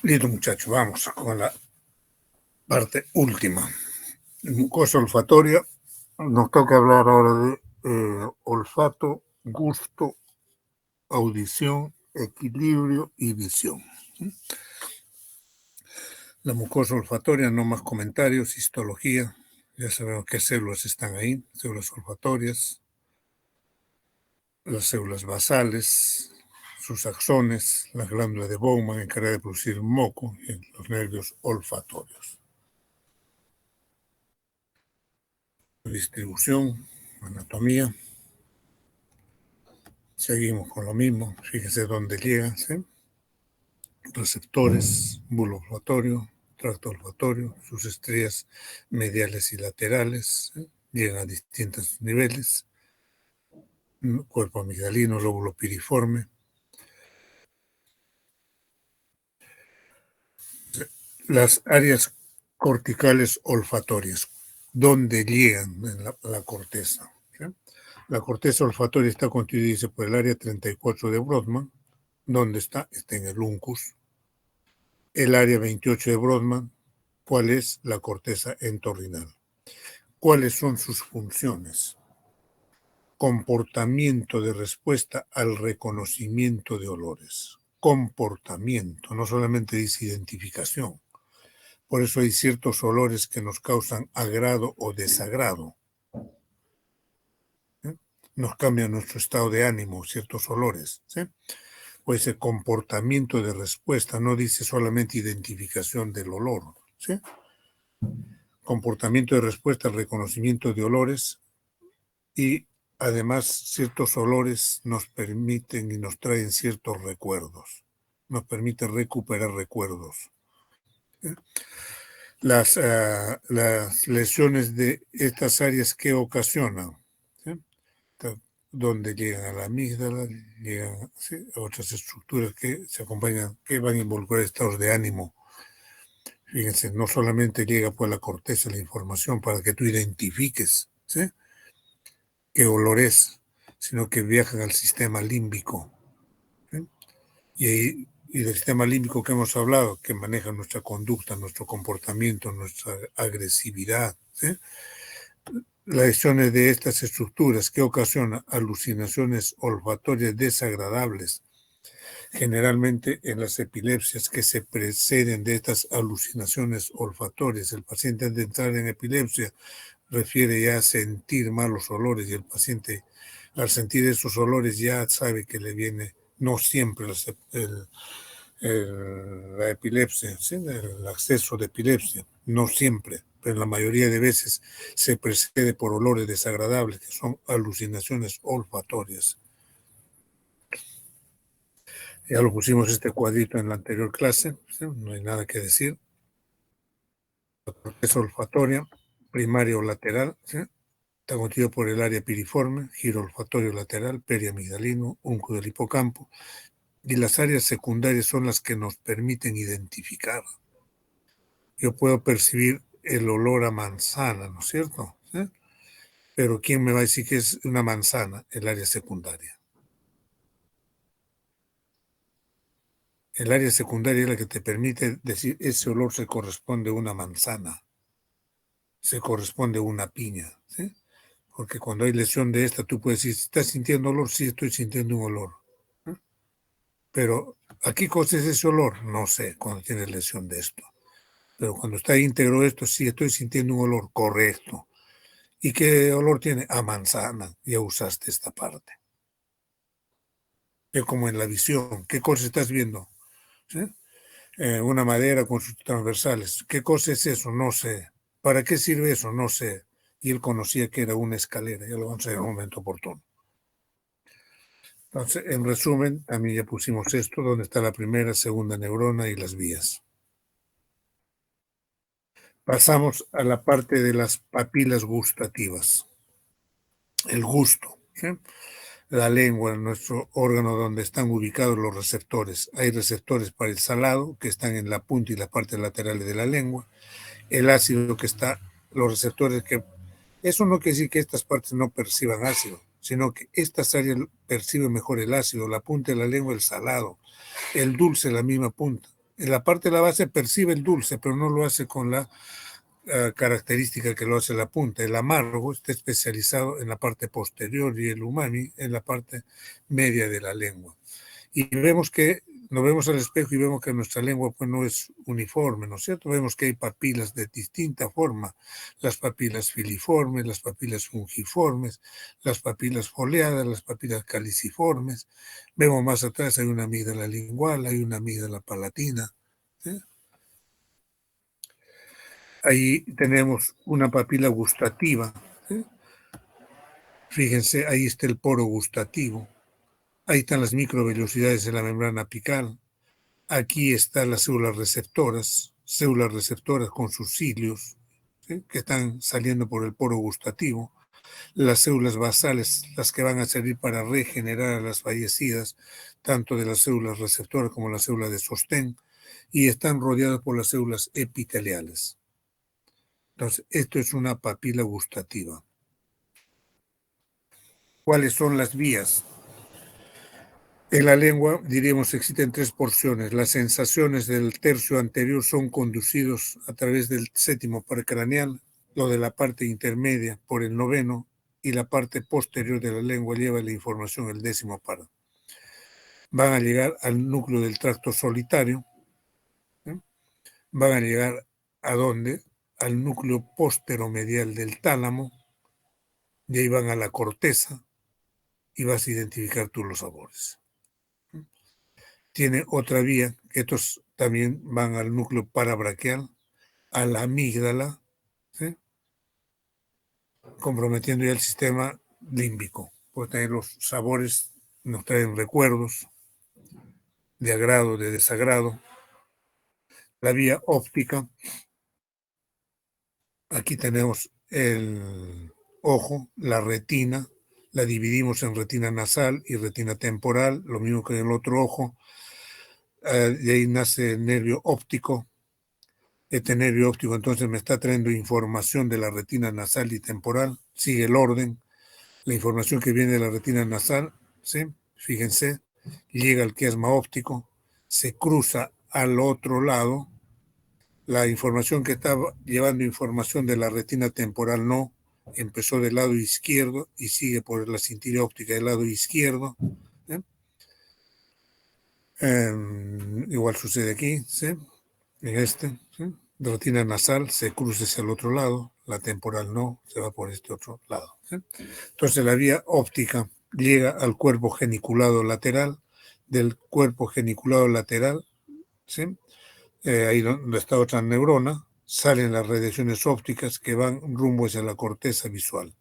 [SPEAKER 1] Listo, muchachos, vamos con la parte última. Mucosa olfatoria. Nos toca hablar ahora de olfato, gusto, audición, equilibrio y visión. La mucosa olfatoria, no más comentarios, histología. Ya sabemos qué células están ahí, células olfatorias, las células basales, sus axones, la glándula de Bowman encargada de producir moco y los nervios olfatorios. Distribución, anatomía. Seguimos con lo mismo, fíjense dónde llegan, ¿sí? Receptores, bulbo olfatorio, tracto olfatorio, sus estrellas mediales y laterales, ¿sí? Llegan a distintos niveles, cuerpo amigdalino, lóbulo piriforme. Las áreas corticales olfatorias, ¿dónde llegan en la corteza? ¿Sí? La corteza olfatoria está constituida por el área 34 de Brodmann. ¿Dónde está? Está en el uncus. El área 28 de Brodmann, ¿cuál es? La corteza entorrinal. ¿Cuáles son sus funciones? Comportamiento de respuesta al reconocimiento de olores. Comportamiento, no solamente dice identificación. Por eso hay ciertos olores que nos causan agrado o desagrado. Nos cambian nuestro estado de ánimo, ciertos olores. ¿Sí? O ese comportamiento de respuesta, no dice solamente identificación del olor. ¿Sí? Comportamiento de respuesta al reconocimiento de olores y además ciertos olores nos permiten y nos traen ciertos recuerdos. Nos permite recuperar recuerdos. ¿Sí? Las lesiones de estas áreas que ocasionan, ¿sí? Donde llegan a la amígdala, llegan, ¿sí?, a otras estructuras que se acompañan, que van a involucrar estados de ánimo. Fíjense, no solamente llega por la corteza la información para que tú identifiques, ¿sí?, qué olor es, sino que viajan al sistema límbico. ¿Sí? Y del sistema límbico que hemos hablado, que maneja nuestra conducta, nuestro comportamiento, nuestra agresividad. ¿Sí? Las lesiones de estas estructuras que ocasionan alucinaciones olfatorias desagradables, generalmente en las epilepsias que se preceden de estas alucinaciones olfatorias. El paciente antes de entrar en epilepsia refiere ya a sentir malos olores y el paciente al sentir esos olores ya sabe que le viene no siempre la epilepsia, ¿sí?, el acceso de epilepsia, no siempre, pero en la mayoría de veces se precede por olores desagradables, que son alucinaciones olfatorias. Ya lo pusimos este cuadrito en la anterior clase, ¿sí? No hay nada que decir. La corteza olfatoria, primaria o lateral, ¿sí?, está constituido por el área piriforme, giro olfatorio lateral, periamigdalino, unco del hipocampo, y las áreas secundarias son las que nos permiten identificar. Yo puedo percibir el olor a manzana, ¿no es cierto? ¿Sí? Pero ¿quién me va a decir que es una manzana? El área secundaria. El área secundaria es la que te permite decir ese olor se corresponde a una manzana, se corresponde a una piña, ¿sí? Porque cuando hay lesión de esta, tú puedes decir, ¿estás sintiendo olor? Sí, estoy sintiendo un olor. ¿Sí? Pero ¿a qué cosa es ese olor? No sé, cuando tienes lesión de esto. Pero cuando está íntegro esto, sí, estoy sintiendo un olor correcto. ¿Y qué olor tiene? A manzana. Ya usaste esta parte. Es como en la visión. ¿Qué cosa estás viendo? ¿Sí? Una madera con sus transversales. ¿Qué cosa es eso? No sé. ¿Para qué sirve eso? No sé. Y él conocía que era una escalera. Ya lo vamos a ver en un momento oportuno. Entonces, en resumen, también ya pusimos esto, donde está la primera, segunda neurona y las vías. Pasamos a la parte de las papilas gustativas. El gusto. ¿Sí? La lengua, nuestro órgano donde están ubicados los receptores. Hay receptores para el salado que están en la punta y la parte lateral de la lengua. El ácido que está, los receptores que... Eso no quiere decir que estas partes no perciban ácido, sino que estas áreas perciben mejor el ácido, la punta de la lengua el salado, el dulce la misma punta. En la parte de la base percibe el dulce, pero no lo hace con la característica que lo hace la punta. El amargo está especializado en la parte posterior y el umami en la parte media de la lengua. Y vemos que nos vemos al espejo y vemos que nuestra lengua pues no es uniforme, ¿no es cierto? Vemos que hay papilas de distinta forma, las papilas filiformes, las papilas fungiformes, las papilas foliadas, las papilas caliciformes. Vemos más atrás hay una amígdala lingual, hay una amígdala palatina, ¿sí? Ahí tenemos una papila gustativa, ¿sí? Fíjense, ahí está el poro gustativo. Ahí están las microvellosidades de la membrana apical. Aquí están las células receptoras con sus cilios, ¿sí?, que están saliendo por el poro gustativo. Las células basales, las que van a servir para regenerar a las fallecidas, tanto de las células receptoras como las células de sostén, y están rodeadas por las células epiteliales. Entonces, esto es una papila gustativa. ¿Cuáles son las vías? En la lengua, diríamos, existen tres porciones. Las sensaciones del tercio anterior son conducidos a través del séptimo paracraneal. lo de la parte intermedia por el noveno, y la parte posterior de la lengua lleva la información el décimo par. Van a llegar al núcleo del tracto solitario, ¿eh? Van a llegar ¿a dónde? Al núcleo posteromedial del tálamo, y ahí van a la corteza y vas a identificar tú los sabores. Tiene otra vía, que estos también van al núcleo parabraquial, a la amígdala, ¿sí? Comprometiendo ya el sistema límbico. Puede tener los sabores, nos traen recuerdos de agrado, de desagrado. La vía óptica, aquí tenemos el ojo, la retina, la dividimos en retina nasal y retina temporal, lo mismo que en el otro ojo. De ahí nace el nervio óptico. Este nervio óptico entonces me está trayendo información de la retina nasal y temporal. Sigue el orden. La información que viene de la retina nasal, ¿sí? Fíjense, llega al quiasma óptico, se cruza al otro lado. La información que estaba llevando información de la retina temporal no, empezó del lado izquierdo y sigue por la cintilla óptica del lado izquierdo. ¿Sí? Igual sucede aquí, ¿sí? En este, ¿sí? La retina nasal se cruza hacia el otro lado, la temporal no, se va por este otro lado, ¿sí? Entonces la vía óptica llega al cuerpo geniculado lateral, del cuerpo geniculado lateral, ¿sí? Ahí donde está otra neurona, salen las radiaciones ópticas que van rumbo hacia la corteza visual.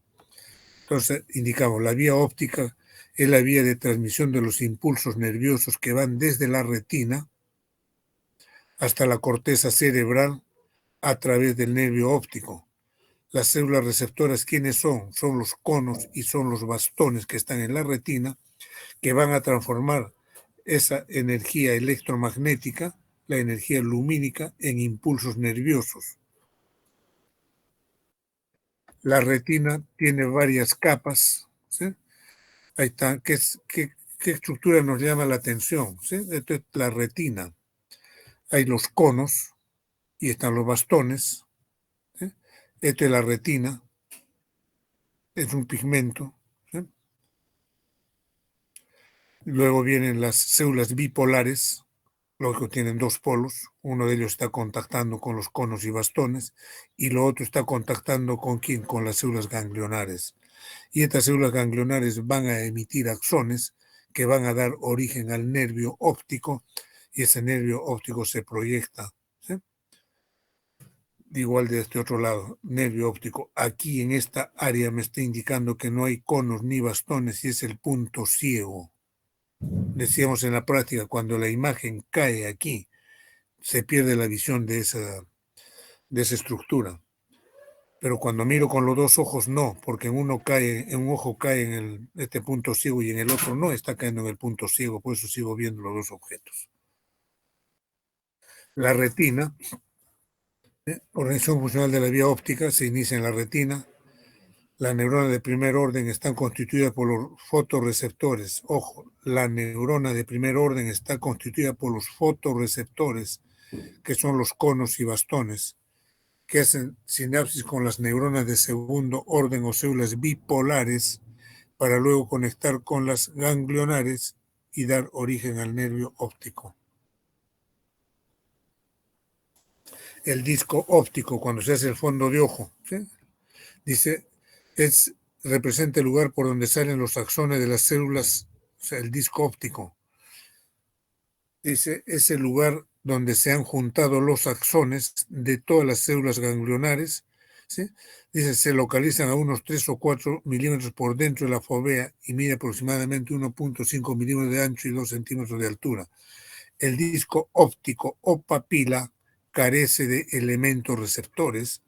[SPEAKER 1] Entonces indicamos, la vía óptica es la vía de transmisión de los impulsos nerviosos que van desde la retina hasta la corteza cerebral a través del nervio óptico. Las células receptoras, ¿quiénes son? Son los conos y son los bastones que están en la retina, que van a transformar esa energía electromagnética, la energía lumínica, en impulsos nerviosos. La retina tiene varias capas, ¿sí? Ahí está. ¿Qué estructura nos llama la atención? ¿Sí? Esto es la retina. Hay los conos y están los bastones, ¿sí? Esto es la retina, es un pigmento, ¿sí? Luego vienen las células bipolares, los que tienen dos polos. Uno de ellos está contactando con los conos y bastones y lo otro está contactando con ¿quién? Con las células ganglionares. Y estas células ganglionares van a emitir axones que van a dar origen al nervio óptico y ese nervio óptico se proyecta, ¿sí? Igual de este otro lado, nervio óptico. Aquí en esta área me está indicando que no hay conos ni bastones y es el punto ciego. Decíamos en la práctica, cuando la imagen cae aquí, se pierde la visión de esa estructura. Pero cuando miro con los dos ojos, no, porque en un ojo cae en este punto ciego y en el otro no está cayendo en el punto ciego, por eso sigo viendo los dos objetos. La retina, organización funcional de la vía óptica, se inicia en la retina. Las neuronas de primer orden están constituidas por los fotorreceptores. Ojo, la neurona de primer orden está constituida por los fotorreceptores, que son los conos y bastones, que hacen sinapsis con las neuronas de segundo orden o células bipolares para luego conectar con las ganglionares y dar origen al nervio óptico. El disco óptico, cuando se hace el fondo de ojo, ¿sí? Dice, representa el lugar por donde salen los axones de las células, o sea, el disco óptico. Dice, es el lugar donde se han juntado los axones de todas las células ganglionares, ¿sí? Dice, se localizan a unos 3 o 4 milímetros por dentro de la fovea y mide aproximadamente 1.5 milímetros de ancho y 2 centímetros de altura. El disco óptico o papila carece de elementos receptores.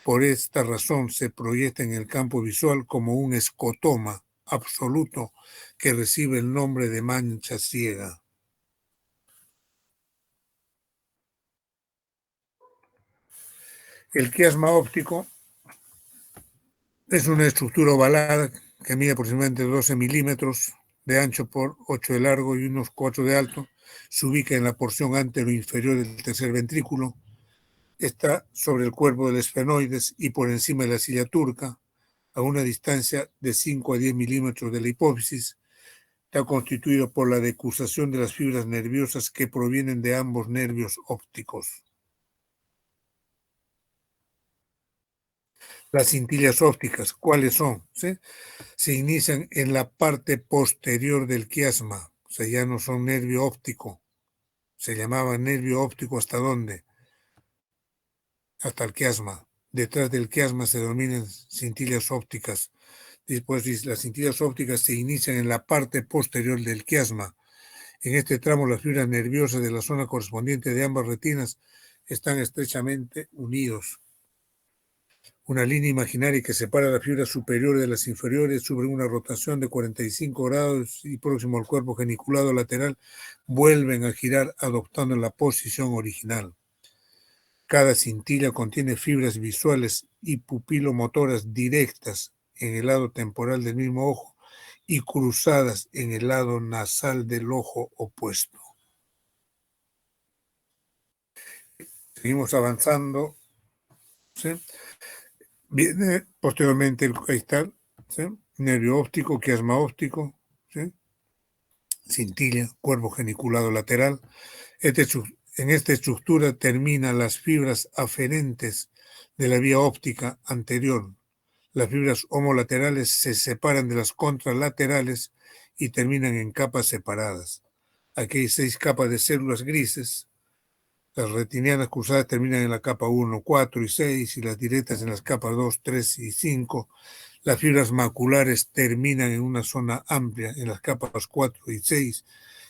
[SPEAKER 1] Por esta razón se proyecta en el campo visual como un escotoma absoluto que recibe el nombre de mancha ciega. El quiasma óptico es una estructura ovalada que mide aproximadamente 12 milímetros de ancho por 8 de largo y unos 4 de alto. Se ubica en la porción antero-inferior del tercer ventrículo. Está sobre el cuerpo del esfenoides y por encima de la silla turca, a una distancia de 5 a 10 milímetros de la hipófisis. Está constituido por la decusación de las fibras nerviosas que provienen de ambos nervios ópticos. Las cintillas ópticas, ¿cuáles son? ¿Sí? Se inician en la parte posterior del quiasma, o sea, ya no son nervio óptico. Se llamaba nervio óptico ¿hasta dónde? Hasta el quiasma. Detrás del quiasma se denominan cintillas ópticas. Después las cintillas ópticas se inician en la parte posterior del quiasma. En este tramo las fibras nerviosas de la zona correspondiente de ambas retinas están estrechamente unidos. Una línea imaginaria que separa la fibra superior de las inferiores sobre una rotación de 45 grados y próximo al cuerpo geniculado lateral vuelven a girar adoptando la posición original. Cada cintilla contiene fibras visuales y pupilomotoras directas en el lado temporal del mismo ojo y cruzadas en el lado nasal del ojo opuesto. Seguimos avanzando, ¿sí? Viene posteriormente el cristal, ¿sí? Nervio óptico, quiasma óptico, ¿sí? Cintilla, cuerpo geniculado lateral. En esta estructura terminan las fibras aferentes de la vía óptica anterior. Las fibras homolaterales se separan de las contralaterales y terminan en capas separadas. Aquí hay 6 capas de células grises. Las retinianas cruzadas terminan en la capa 1, 4 y 6 y las directas en las capas 2, 3 y 5. Las fibras maculares terminan en una zona amplia en las capas 4 y 6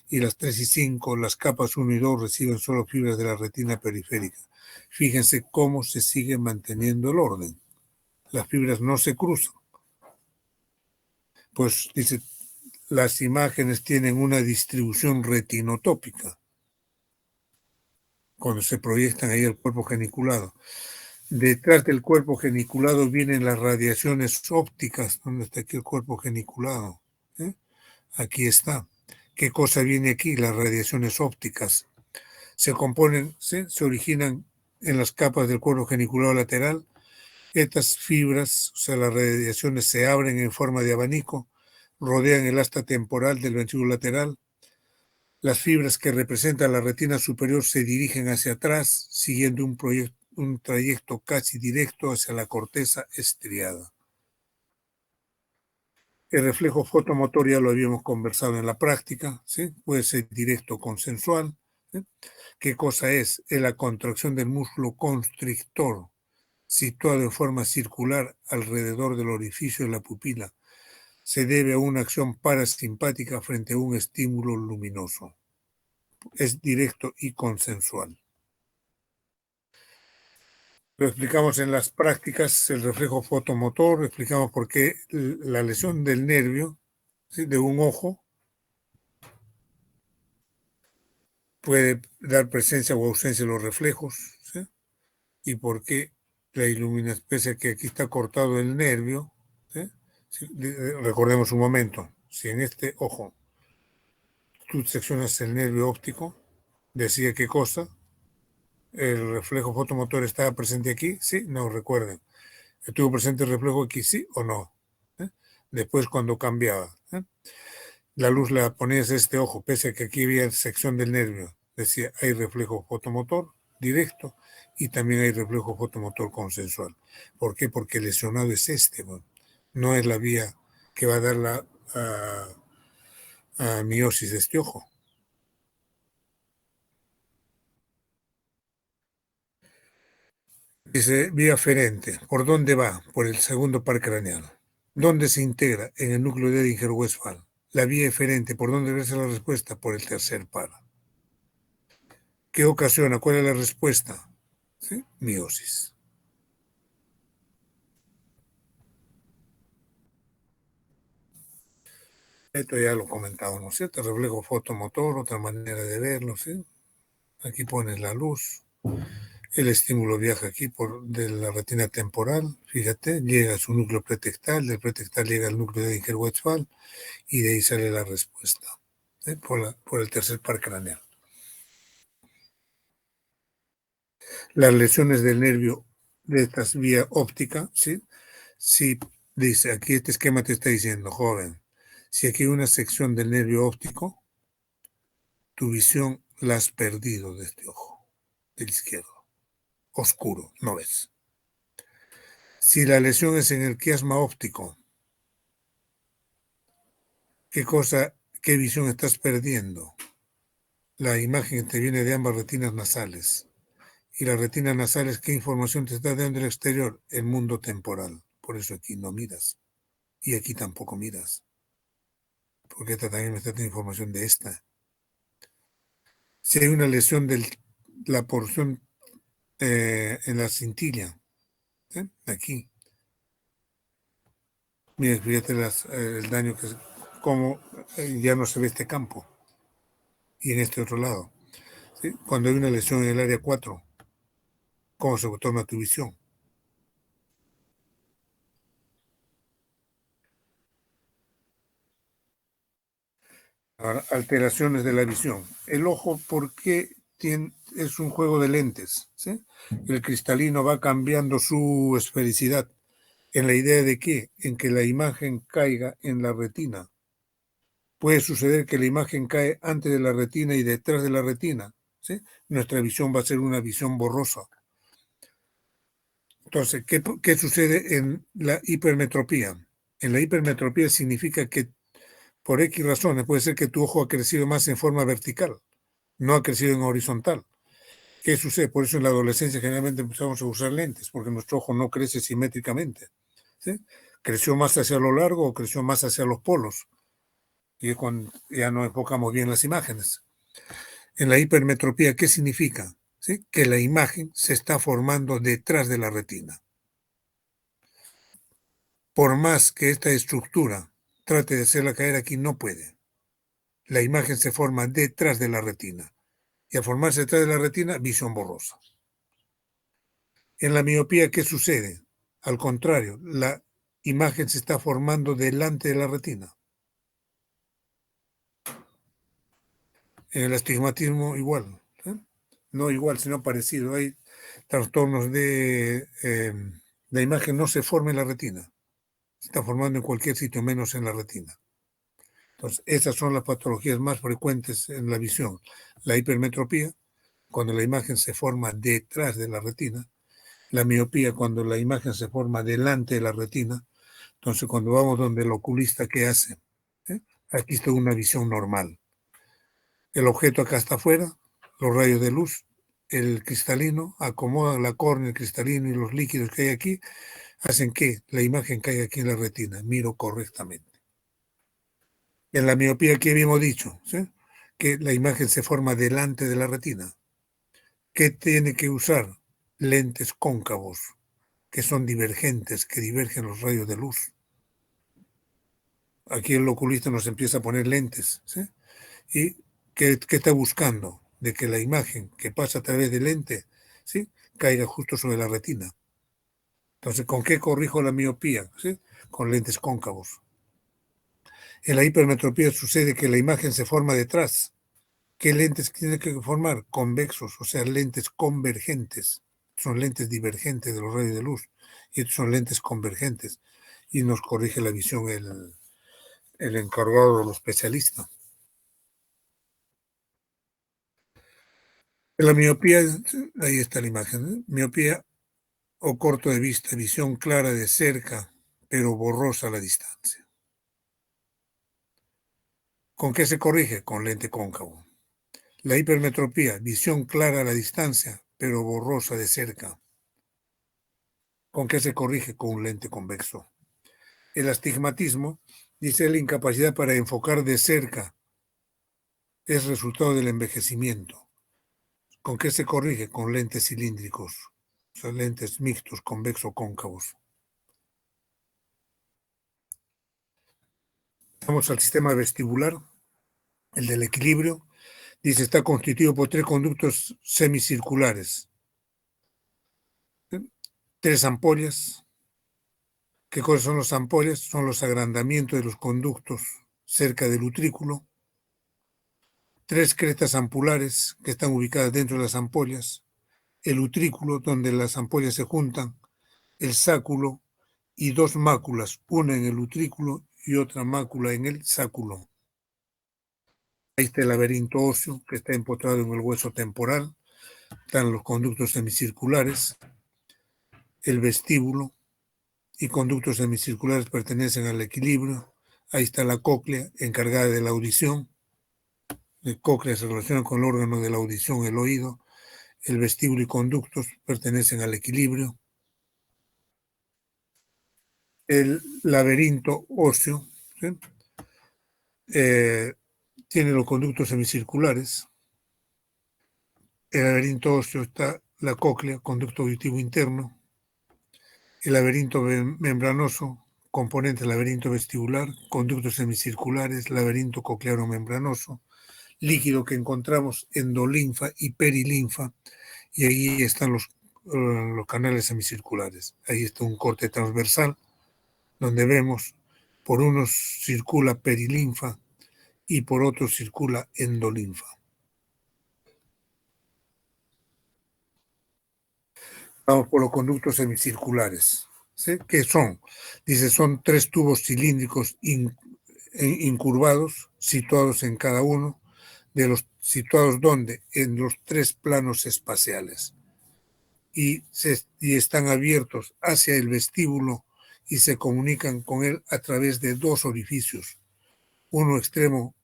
[SPEAKER 1] y las 3 y 5, las capas 1 y 2 reciben solo fibras de la retina periférica. Fíjense cómo se sigue manteniendo el orden. Las fibras no se cruzan. Pues dice, las imágenes tienen una distribución retinotópica cuando se proyectan ahí el cuerpo geniculado. Detrás del cuerpo geniculado vienen las radiaciones ópticas. ¿Dónde está aquí el cuerpo geniculado? ¿Eh? Aquí está. ¿Qué cosa viene aquí? Las radiaciones ópticas. Se componen, ¿sí? Se originan en las capas del cuerpo geniculado lateral. Estas fibras, o sea, las radiaciones se abren en forma de abanico, rodean el asta temporal del ventrículo lateral. Las fibras que representan la retina superior se dirigen hacia atrás, siguiendo un trayecto casi directo hacia la corteza estriada. El reflejo fotomotor ya lo habíamos conversado en la práctica, ¿sí? Puede ser directo o consensual. ¿Sí? ¿Qué cosa es? Es la contracción del músculo constrictor, situado en forma circular alrededor del orificio de la pupila. Se debe a una acción parasimpática frente a un estímulo luminoso. Es directo y consensual. Lo explicamos en las prácticas, el reflejo fotomotor, explicamos por qué la lesión del nervio, ¿sí? De un ojo puede dar presencia o ausencia de los reflejos, ¿sí? Y por qué la iluminación, pese a que aquí está cortado el nervio, ¿sí? Recordemos un momento, si en este ojo tú seccionas el nervio óptico, decía qué cosa, el reflejo fotomotor estaba presente aquí, sí, no recuerden. ¿Estuvo presente el reflejo aquí, sí o no? ¿Eh? Después cuando cambiaba, la luz la ponías a este ojo, pese a que aquí había sección del nervio, decía hay reflejo fotomotor directo y también hay reflejo fotomotor consensual. ¿Por qué? Porque el lesionado es este, bueno, no es la vía que va a dar la miosis de este ojo. Dice vía aferente. ¿Por dónde va? Por el segundo par craneal. ¿Dónde se integra? En el núcleo de Edinger-Westphal. La vía eferente. ¿Por dónde verse la respuesta? Por el tercer par. ¿Qué ocasiona? ¿Cuál es la respuesta? ¿Sí? Miosis. Esto ya lo comentaba, ¿no es cierto? Reflejo fotomotor, otra manera de verlo, ¿sí? Aquí pones la luz. El estímulo viaja aquí de la retina temporal, fíjate, llega a su núcleo pretextal, del pretextal llega al núcleo de Edinger-Westphal y de ahí sale la respuesta, por el tercer par craneal. las lesiones del nervio de esta vía óptica, ¿sí? Si dice, aquí este esquema te está diciendo, joven, si aquí hay una sección del nervio óptico, tu visión la has perdido de este ojo, del izquierdo, oscuro, no ves. Si la lesión es en el quiasma óptico, qué visión estás perdiendo? La imagen te viene de ambas retinas nasales. Y las retinas nasales, ¿qué información te está dando el exterior? El mundo temporal. Por eso aquí no miras. Y aquí tampoco miras. Porque esta también me está dando información de esta. Si hay una lesión de la porción en la cintilla, aquí. Mira, fíjate el daño que es, como ya no se ve este campo. Y en este otro lado. ¿Sí? Cuando hay una lesión en el área 4, ¿cómo se torna tu visión? Ahora, alteraciones de la visión. El ojo, ¿por qué es un juego de lentes? ¿Sí? El cristalino va cambiando su esfericidad. ¿En la idea de qué? En que la imagen caiga en la retina. Puede suceder que la imagen cae antes de la retina y detrás de la retina. ¿Sí? Nuestra visión va a ser una visión borrosa. Entonces, ¿qué sucede en la hipermetropía? En la hipermetropía significa que por X razones puede ser que tu ojo ha crecido más en forma vertical, no ha crecido en horizontal. ¿Qué sucede? Por eso en la adolescencia generalmente empezamos a usar lentes, porque nuestro ojo no crece simétricamente. ¿Sí? Creció más hacia lo largo o creció más hacia los polos. Y ya no enfocamos bien las imágenes. En la hipermetropía, ¿qué significa? ¿Sí? Que la imagen se está formando detrás de la retina. Por más que esta estructura trate de hacerla caer aquí, no puede. La imagen se forma detrás de la retina. Y al formarse detrás de la retina, visión borrosa. En la miopía, ¿qué sucede? Al contrario, la imagen se está formando delante de la retina. En el astigmatismo, igual. No igual, sino parecido. Hay trastornos de la imagen no se forma en la retina. Se está formando en cualquier sitio, menos en la retina. Entonces, esas son las patologías más frecuentes en la visión. La hipermetropía, cuando la imagen se forma detrás de la retina. La miopía, cuando la imagen se forma delante de la retina. Entonces, cuando vamos donde el oculista, ¿qué hace? Aquí está una visión normal. El objeto acá está afuera, los rayos de luz, el cristalino, acomoda la córnea, el cristalino y los líquidos que hay aquí, hacen que la imagen caiga aquí en la retina. Miro correctamente. En la miopía, ¿qué habíamos dicho? ¿Sí? Que la imagen se forma delante de la retina. ¿Qué tiene que usar? Lentes cóncavos, que son divergentes, que divergen los rayos de luz. Aquí el oculista nos empieza a poner lentes. ¿Sí? ¿Y qué está buscando? De que la imagen que pasa a través del lente, ¿sí? Caiga justo sobre la retina. Entonces, ¿con qué corrijo la miopía? ¿Sí? Con lentes cóncavos. En la hipermetropía sucede que la imagen se forma detrás. ¿Qué lentes tiene que formar? Convexos, o sea, lentes convergentes. Son lentes divergentes de los rayos de luz. Y estos son lentes convergentes. Y nos corrige la visión el encargado del especialista. En la miopía, ahí está la imagen, ¿eh? Miopía o corto de vista, visión clara de cerca, pero borrosa a la distancia. ¿Con qué se corrige? Con lente cóncavo. La hipermetropía, visión clara a la distancia, pero borrosa de cerca. ¿Con qué se corrige? Con un lente convexo. El astigmatismo, dice la incapacidad para enfocar de cerca, es resultado del envejecimiento. ¿Con qué se corrige? Con lentes cilíndricos, o sea, lentes mixtos, convexo-cóncavos. Vamos al sistema vestibular, el del equilibrio. Dice, está constituido por 3 conductos semicirculares, ¿sí? 3 ampollas. ¿Qué cosas son los ampollas? Son los agrandamientos de los conductos cerca del utrículo. 3 crestas ampulares que están ubicadas dentro de las ampollas. el utrículo, donde las ampollas se juntan, el sáculo y dos máculas, una en el utrículo y otra mácula en el sáculo. Ahí está el laberinto óseo que está empotrado en el hueso temporal, están los conductos semicirculares, el vestíbulo y conductos semicirculares pertenecen al equilibrio. Ahí está la cóclea encargada de la audición. El cóclea se relaciona con el órgano de la audición, el oído. El vestíbulo y conductos pertenecen al equilibrio. El laberinto óseo, ¿sí? Tiene los conductos semicirculares. El laberinto óseo está la cóclea, conducto auditivo interno. El laberinto membranoso, componente del laberinto vestibular, conductos semicirculares, laberinto coclearo membranoso, líquido que encontramos endolinfa y perilinfa, y ahí están los canales semicirculares. Ahí está un corte transversal, donde vemos por unos circula perilinfa y por otros circula endolinfa. Vamos por los conductos semicirculares. ¿Sí? ¿Qué son? Dice, son 3 tubos cilíndricos incurvados, situados en cada uno de los situados donde en los 3 planos espaciales y están abiertos hacia el vestíbulo y se comunican con él a través de 2 orificios, uno extremo,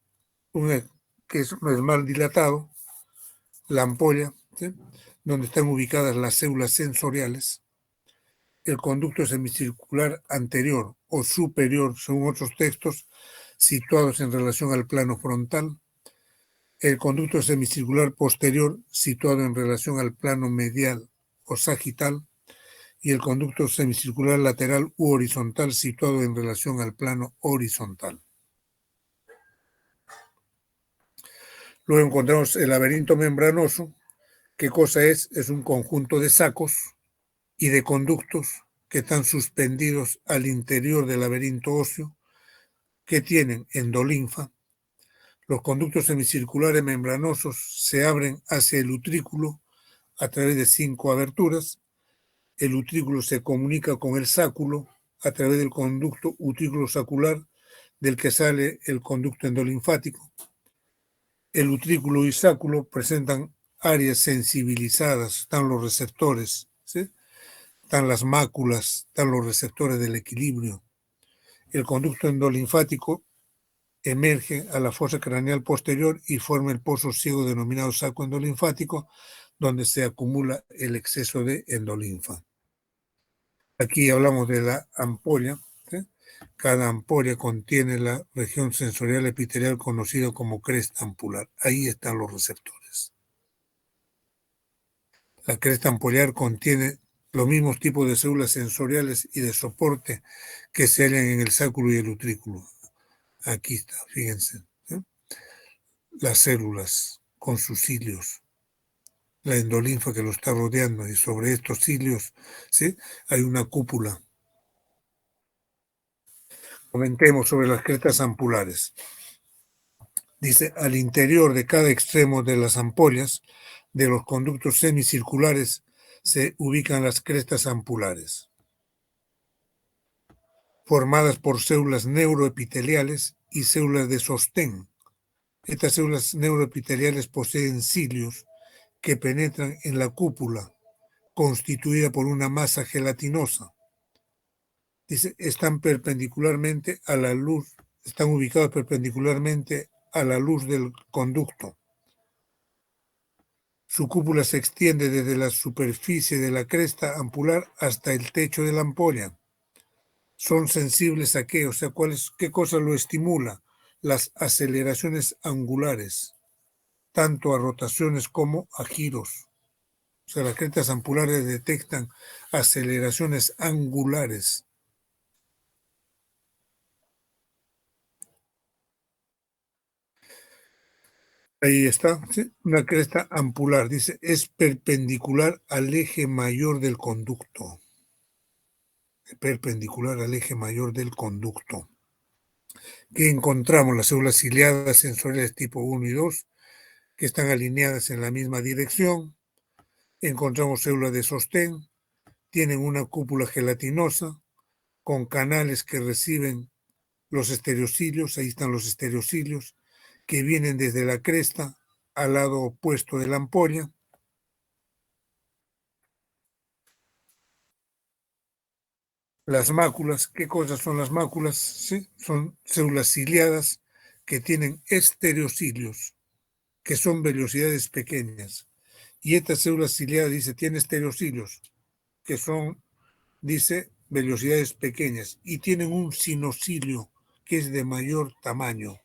[SPEAKER 1] que es más dilatado, la ampolla, ¿sí? Donde están ubicadas las células sensoriales, el conducto semicircular anterior o superior, según otros textos, situados en relación al plano frontal, el conducto semicircular posterior, situado en relación al plano medial o sagital, y el conducto semicircular lateral u horizontal, situado en relación al plano horizontal. Luego encontramos el laberinto membranoso. ¿Qué cosa es? Es un conjunto de sacos y de conductos que están suspendidos al interior del laberinto óseo, que tienen endolinfa. Los conductos semicirculares membranosos se abren hacia el utrículo a través de 5 aberturas. El utrículo se comunica con el sáculo a través del conducto utrículo sacular, del que sale el conducto endolinfático. El utrículo y sáculo presentan áreas sensibilizadas, están los receptores, ¿sí? Están las máculas, están los receptores del equilibrio. El conducto endolinfático emerge a la fosa craneal posterior y forma el pozo ciego denominado saco endolinfático, donde se acumula el exceso de endolinfa. Aquí hablamos de la ampolla, ¿sí? Cada ampolla contiene la región sensorial epitelial conocida como cresta ampular. Ahí están los receptores. La cresta ampollar contiene los mismos tipos de células sensoriales y de soporte que se hallan en el sáculo y el utrículo. Aquí está, fíjense, ¿sí? Las células con sus cilios, la endolinfa que lo está rodeando, y sobre estos cilios, ¿sí? Hay una cúpula. Comentemos sobre las crestas ampulares. Dice, al interior de cada extremo de las ampollas de los conductos semicirculares se ubican las crestas ampulares, formadas por células neuroepiteliales y células de sostén. Estas células neuroepiteliales poseen cilios que penetran en la cúpula, constituida por una masa gelatinosa. Dice, están perpendicularmente a la luz, están ubicados perpendicularmente a la luz del conducto. Su cúpula se extiende desde la superficie de la cresta ampular hasta el techo de la ampolla. Son sensibles a qué, o sea, qué cosa lo estimula. Las aceleraciones angulares, tanto a rotaciones como a giros. O sea, las crestas ampulares detectan aceleraciones angulares. Ahí está, ¿sí? Una cresta ampular, dice, es perpendicular al eje mayor del conducto. Perpendicular al eje mayor del conducto. Que encontramos las células ciliadas sensoriales tipo 1 y 2, que están alineadas en la misma dirección. encontramos células de sostén, tienen una cúpula gelatinosa con canales que reciben los estereocilios, ahí están los estereocilios, que vienen desde la cresta al lado opuesto de la ampolla. Las máculas, ¿qué cosas son las máculas? ¿Sí? Son células ciliadas que tienen estereocilios, que son vellosidades pequeñas. Y esta célula ciliada dice, tiene estereocilios, que son, dice, vellosidades pequeñas, y tienen un sinocilio que es de mayor tamaño.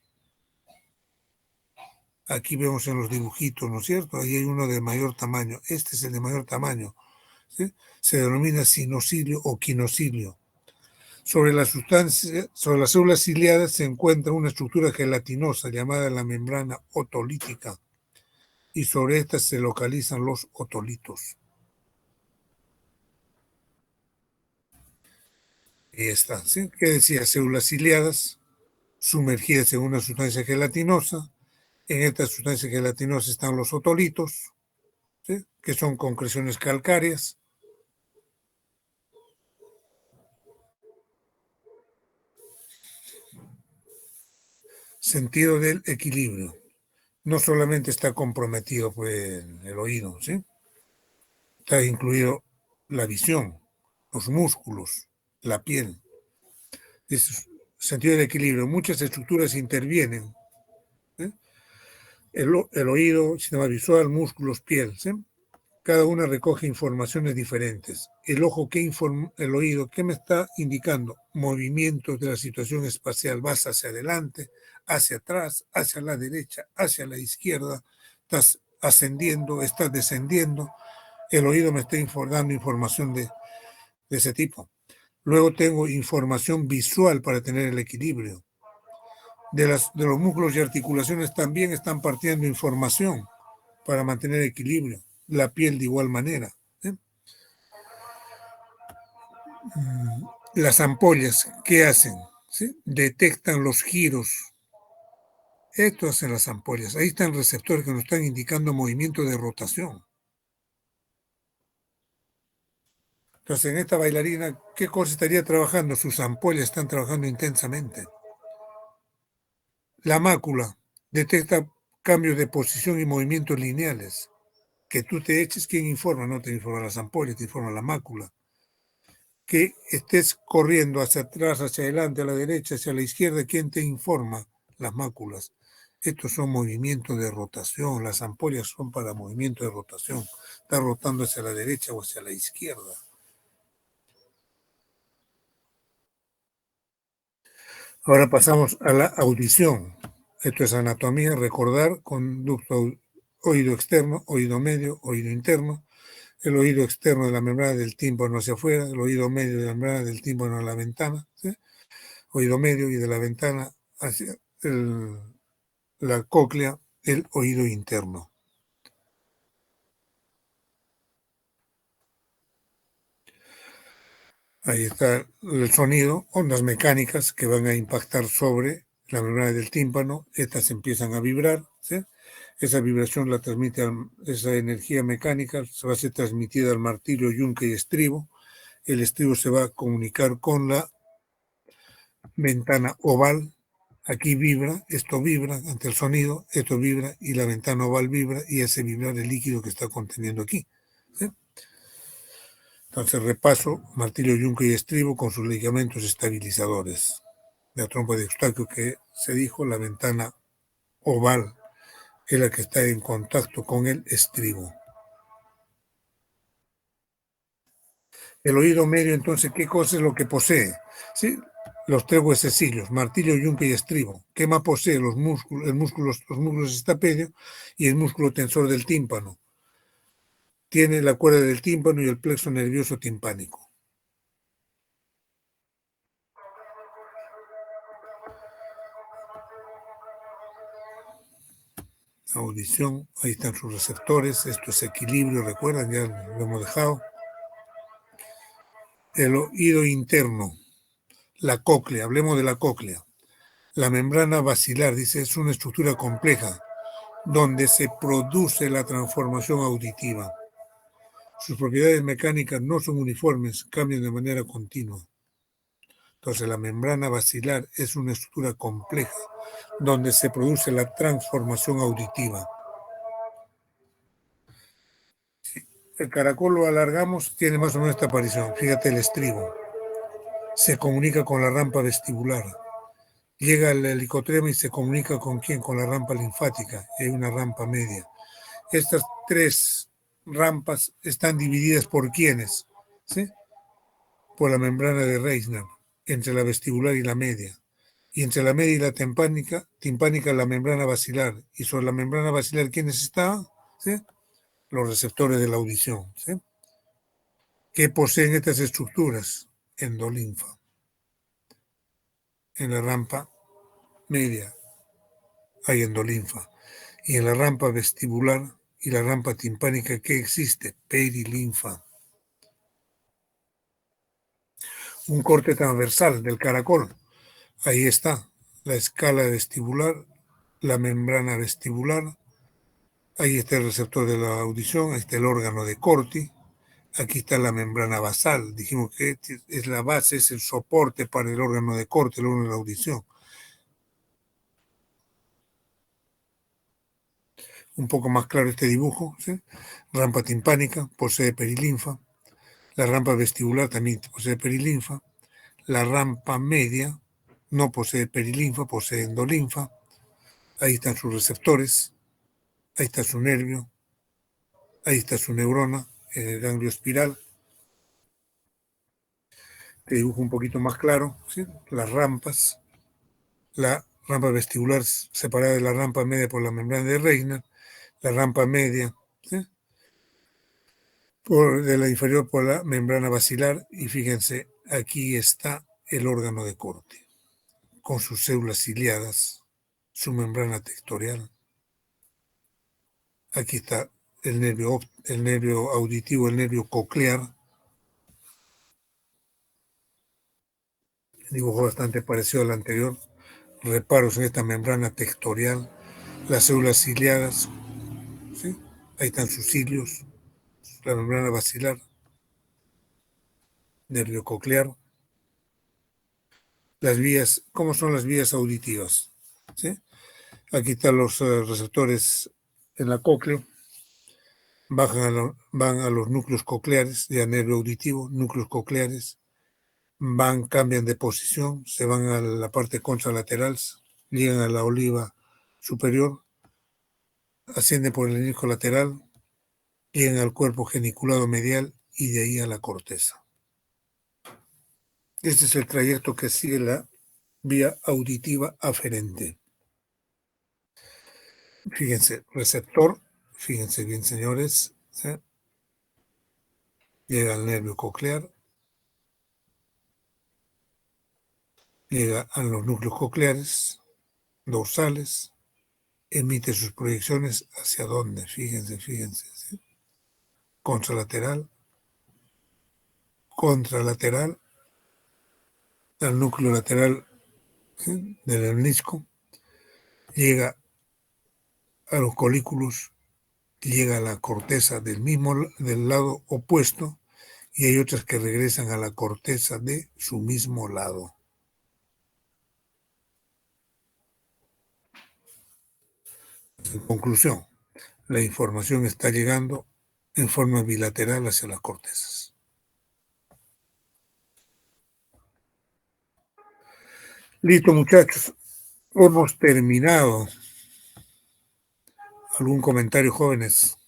[SPEAKER 1] Aquí vemos en los dibujitos, ¿no es cierto? Ahí hay uno de mayor tamaño. Este es el de mayor tamaño. ¿Sí? Se denomina sinocilio o quinocilio. Sobre la sustancia, sobre las células ciliadas se encuentra una estructura gelatinosa llamada la membrana otolítica y sobre esta se localizan los otolitos. Ahí está, ¿sí? ¿Qué decía? Células ciliadas sumergidas en una sustancia gelatinosa. En esta sustancia gelatinosa están los otolitos, ¿sí? Que son concreciones calcáreas. Sentido del equilibrio. No solamente está comprometido pues, el oído, ¿sí? Está incluido la visión, los músculos, la piel. Es sentido del equilibrio. Muchas estructuras intervienen. ¿Sí? El oído, sistema visual, músculos, piel. ¿Sí? Cada una recoge informaciones diferentes. El ojo, el oído, ¿qué me está indicando? Movimientos de la situación espacial. Vas hacia adelante, hacia atrás, hacia la derecha, hacia la izquierda. Estás ascendiendo, estás descendiendo. El oído me está dando información de ese tipo. Luego tengo información visual para tener el equilibrio. De los músculos y articulaciones también están partiendo información para mantener equilibrio. La piel de igual manera. ¿Eh? Las ampollas, ¿qué hacen? ¿Sí? Detectan los giros. Esto hacen las ampollas. Ahí están receptores que nos están indicando movimiento de rotación. Entonces, en esta bailarina, ¿qué cosa estaría trabajando? Sus ampollas están trabajando intensamente. La mácula detecta cambios de posición y movimientos lineales. Que tú te eches, ¿quién informa? No te informa las ampollas, te informa la mácula. Que estés corriendo hacia atrás, hacia adelante, a la derecha, hacia la izquierda, ¿quién te informa? Las máculas. Estos son movimientos de rotación. Las ampollas son para movimiento de rotación. Está rotando hacia la derecha o hacia la izquierda. Ahora pasamos a la audición. Esto es anatomía, recordar, conducto oído externo, oído medio, oído interno. El oído externo de la membrana del tímpano hacia afuera, el oído medio de la membrana del tímpano a la ventana, ¿sí? Oído medio y de la ventana hacia la cóclea, el oído interno. Ahí está el sonido, ondas mecánicas que van a impactar sobre la membrana del tímpano, estas empiezan a vibrar, ¿sí? Esa vibración la transmite, esa energía mecánica se va a ser transmitida al martillo, yunque y estribo. El estribo se va a comunicar con la ventana oval. Aquí vibra, esto vibra ante el sonido, esto vibra y la ventana oval vibra y hace vibrar el líquido que está conteniendo aquí. ¿Sí? Entonces repaso, martillo, yunque y estribo con sus ligamentos estabilizadores. La trompa de Eustaquio que se dijo, la ventana oval es la que está en contacto con el estribo. El oído medio, entonces, ¿qué cosa es lo que posee? ¿Sí? Los tres huesecillos, martillo, yunque y estribo. ¿Qué más posee? Los músculos, los músculos estapedio y el músculo tensor del tímpano. Tiene la cuerda del tímpano y el plexo nervioso timpánico. Audición, ahí están sus receptores, esto es equilibrio, recuerdan, ya lo hemos dejado. El oído interno, la cóclea, hablemos de la cóclea. La membrana basilar, dice, es una estructura compleja donde se produce la transformación auditiva. Sus propiedades mecánicas no son uniformes, cambian de manera continua. Entonces, la membrana basilar es una estructura compleja donde se produce la transformación auditiva. Si el caracol lo alargamos, tiene más o menos esta aparición. Fíjate el estribo. Se comunica con la rampa vestibular. Llega al helicotrema y se comunica con quién, con la rampa linfática. Hay una rampa media. Estas tres rampas están divididas por quiénes, ¿sí? Por la membrana de Reisner, entre la vestibular y la media. Y entre la media y la timpánica la membrana basilar. Y sobre la membrana basilar, ¿quiénes estaban? ¿Sí? Los receptores de la audición. ¿Sí? ¿Qué poseen estas estructuras? Endolinfa. En la rampa media hay endolinfa. Y en la rampa vestibular y la rampa timpánica, ¿qué existe? Perilinfa. Un corte transversal del caracol. Ahí está la escala vestibular, la membrana vestibular. Ahí está el receptor de la audición, ahí está el órgano de Corti. Aquí está la membrana basal. Dijimos que es la base, es el soporte para el órgano de Corti, el órgano de la audición. Un poco más claro este dibujo, ¿sí? Rampa timpánica, posee perilinfa. La rampa vestibular también posee perilinfa. La rampa media no posee perilinfa, posee endolinfa. Ahí están sus receptores. Ahí está su nervio. Ahí está su neurona, en el ganglio espiral. Te dibujo un poquito más claro, ¿sí? Las rampas. La rampa vestibular separada de la rampa media por la membrana de Reisner. La rampa media, ¿sí? De la inferior por la membrana basilar. Y fíjense, aquí está el órgano de Corti, con sus células ciliadas, su membrana tectorial. Aquí está el nervio auditivo, el nervio coclear. Dibujo bastante parecido al anterior. Reparos en esta membrana tectorial. Las células ciliadas, ¿sí? Ahí están sus cilios. La membrana basilar. Nervio coclear. Las vías, ¿cómo son las vías auditivas? ¿Sí? Aquí están los receptores en la cócleo. Van a los núcleos cocleares, ya nervio auditivo, núcleos cocleares. Cambian de posición, se van a la parte contralateral, llegan a la oliva superior, ascienden por el henisco lateral, llegan al cuerpo geniculado medial y de ahí a la corteza. Este es el trayecto que sigue la vía auditiva aferente. Fíjense, receptor, fíjense bien señores, ¿sí? Llega al nervio coclear, llega a los núcleos cocleares, dorsales, emite sus proyecciones hacia dónde, fíjense, ¿sí? Contralateral, al núcleo lateral, ¿sí? Del menisco, llega a los colículos, llega a la corteza del lado opuesto, y hay otras que regresan a la corteza de su mismo lado. En conclusión, la información está llegando en forma bilateral hacia las cortezas. Listo, muchachos. Hemos terminado. ¿Algún comentario, jóvenes?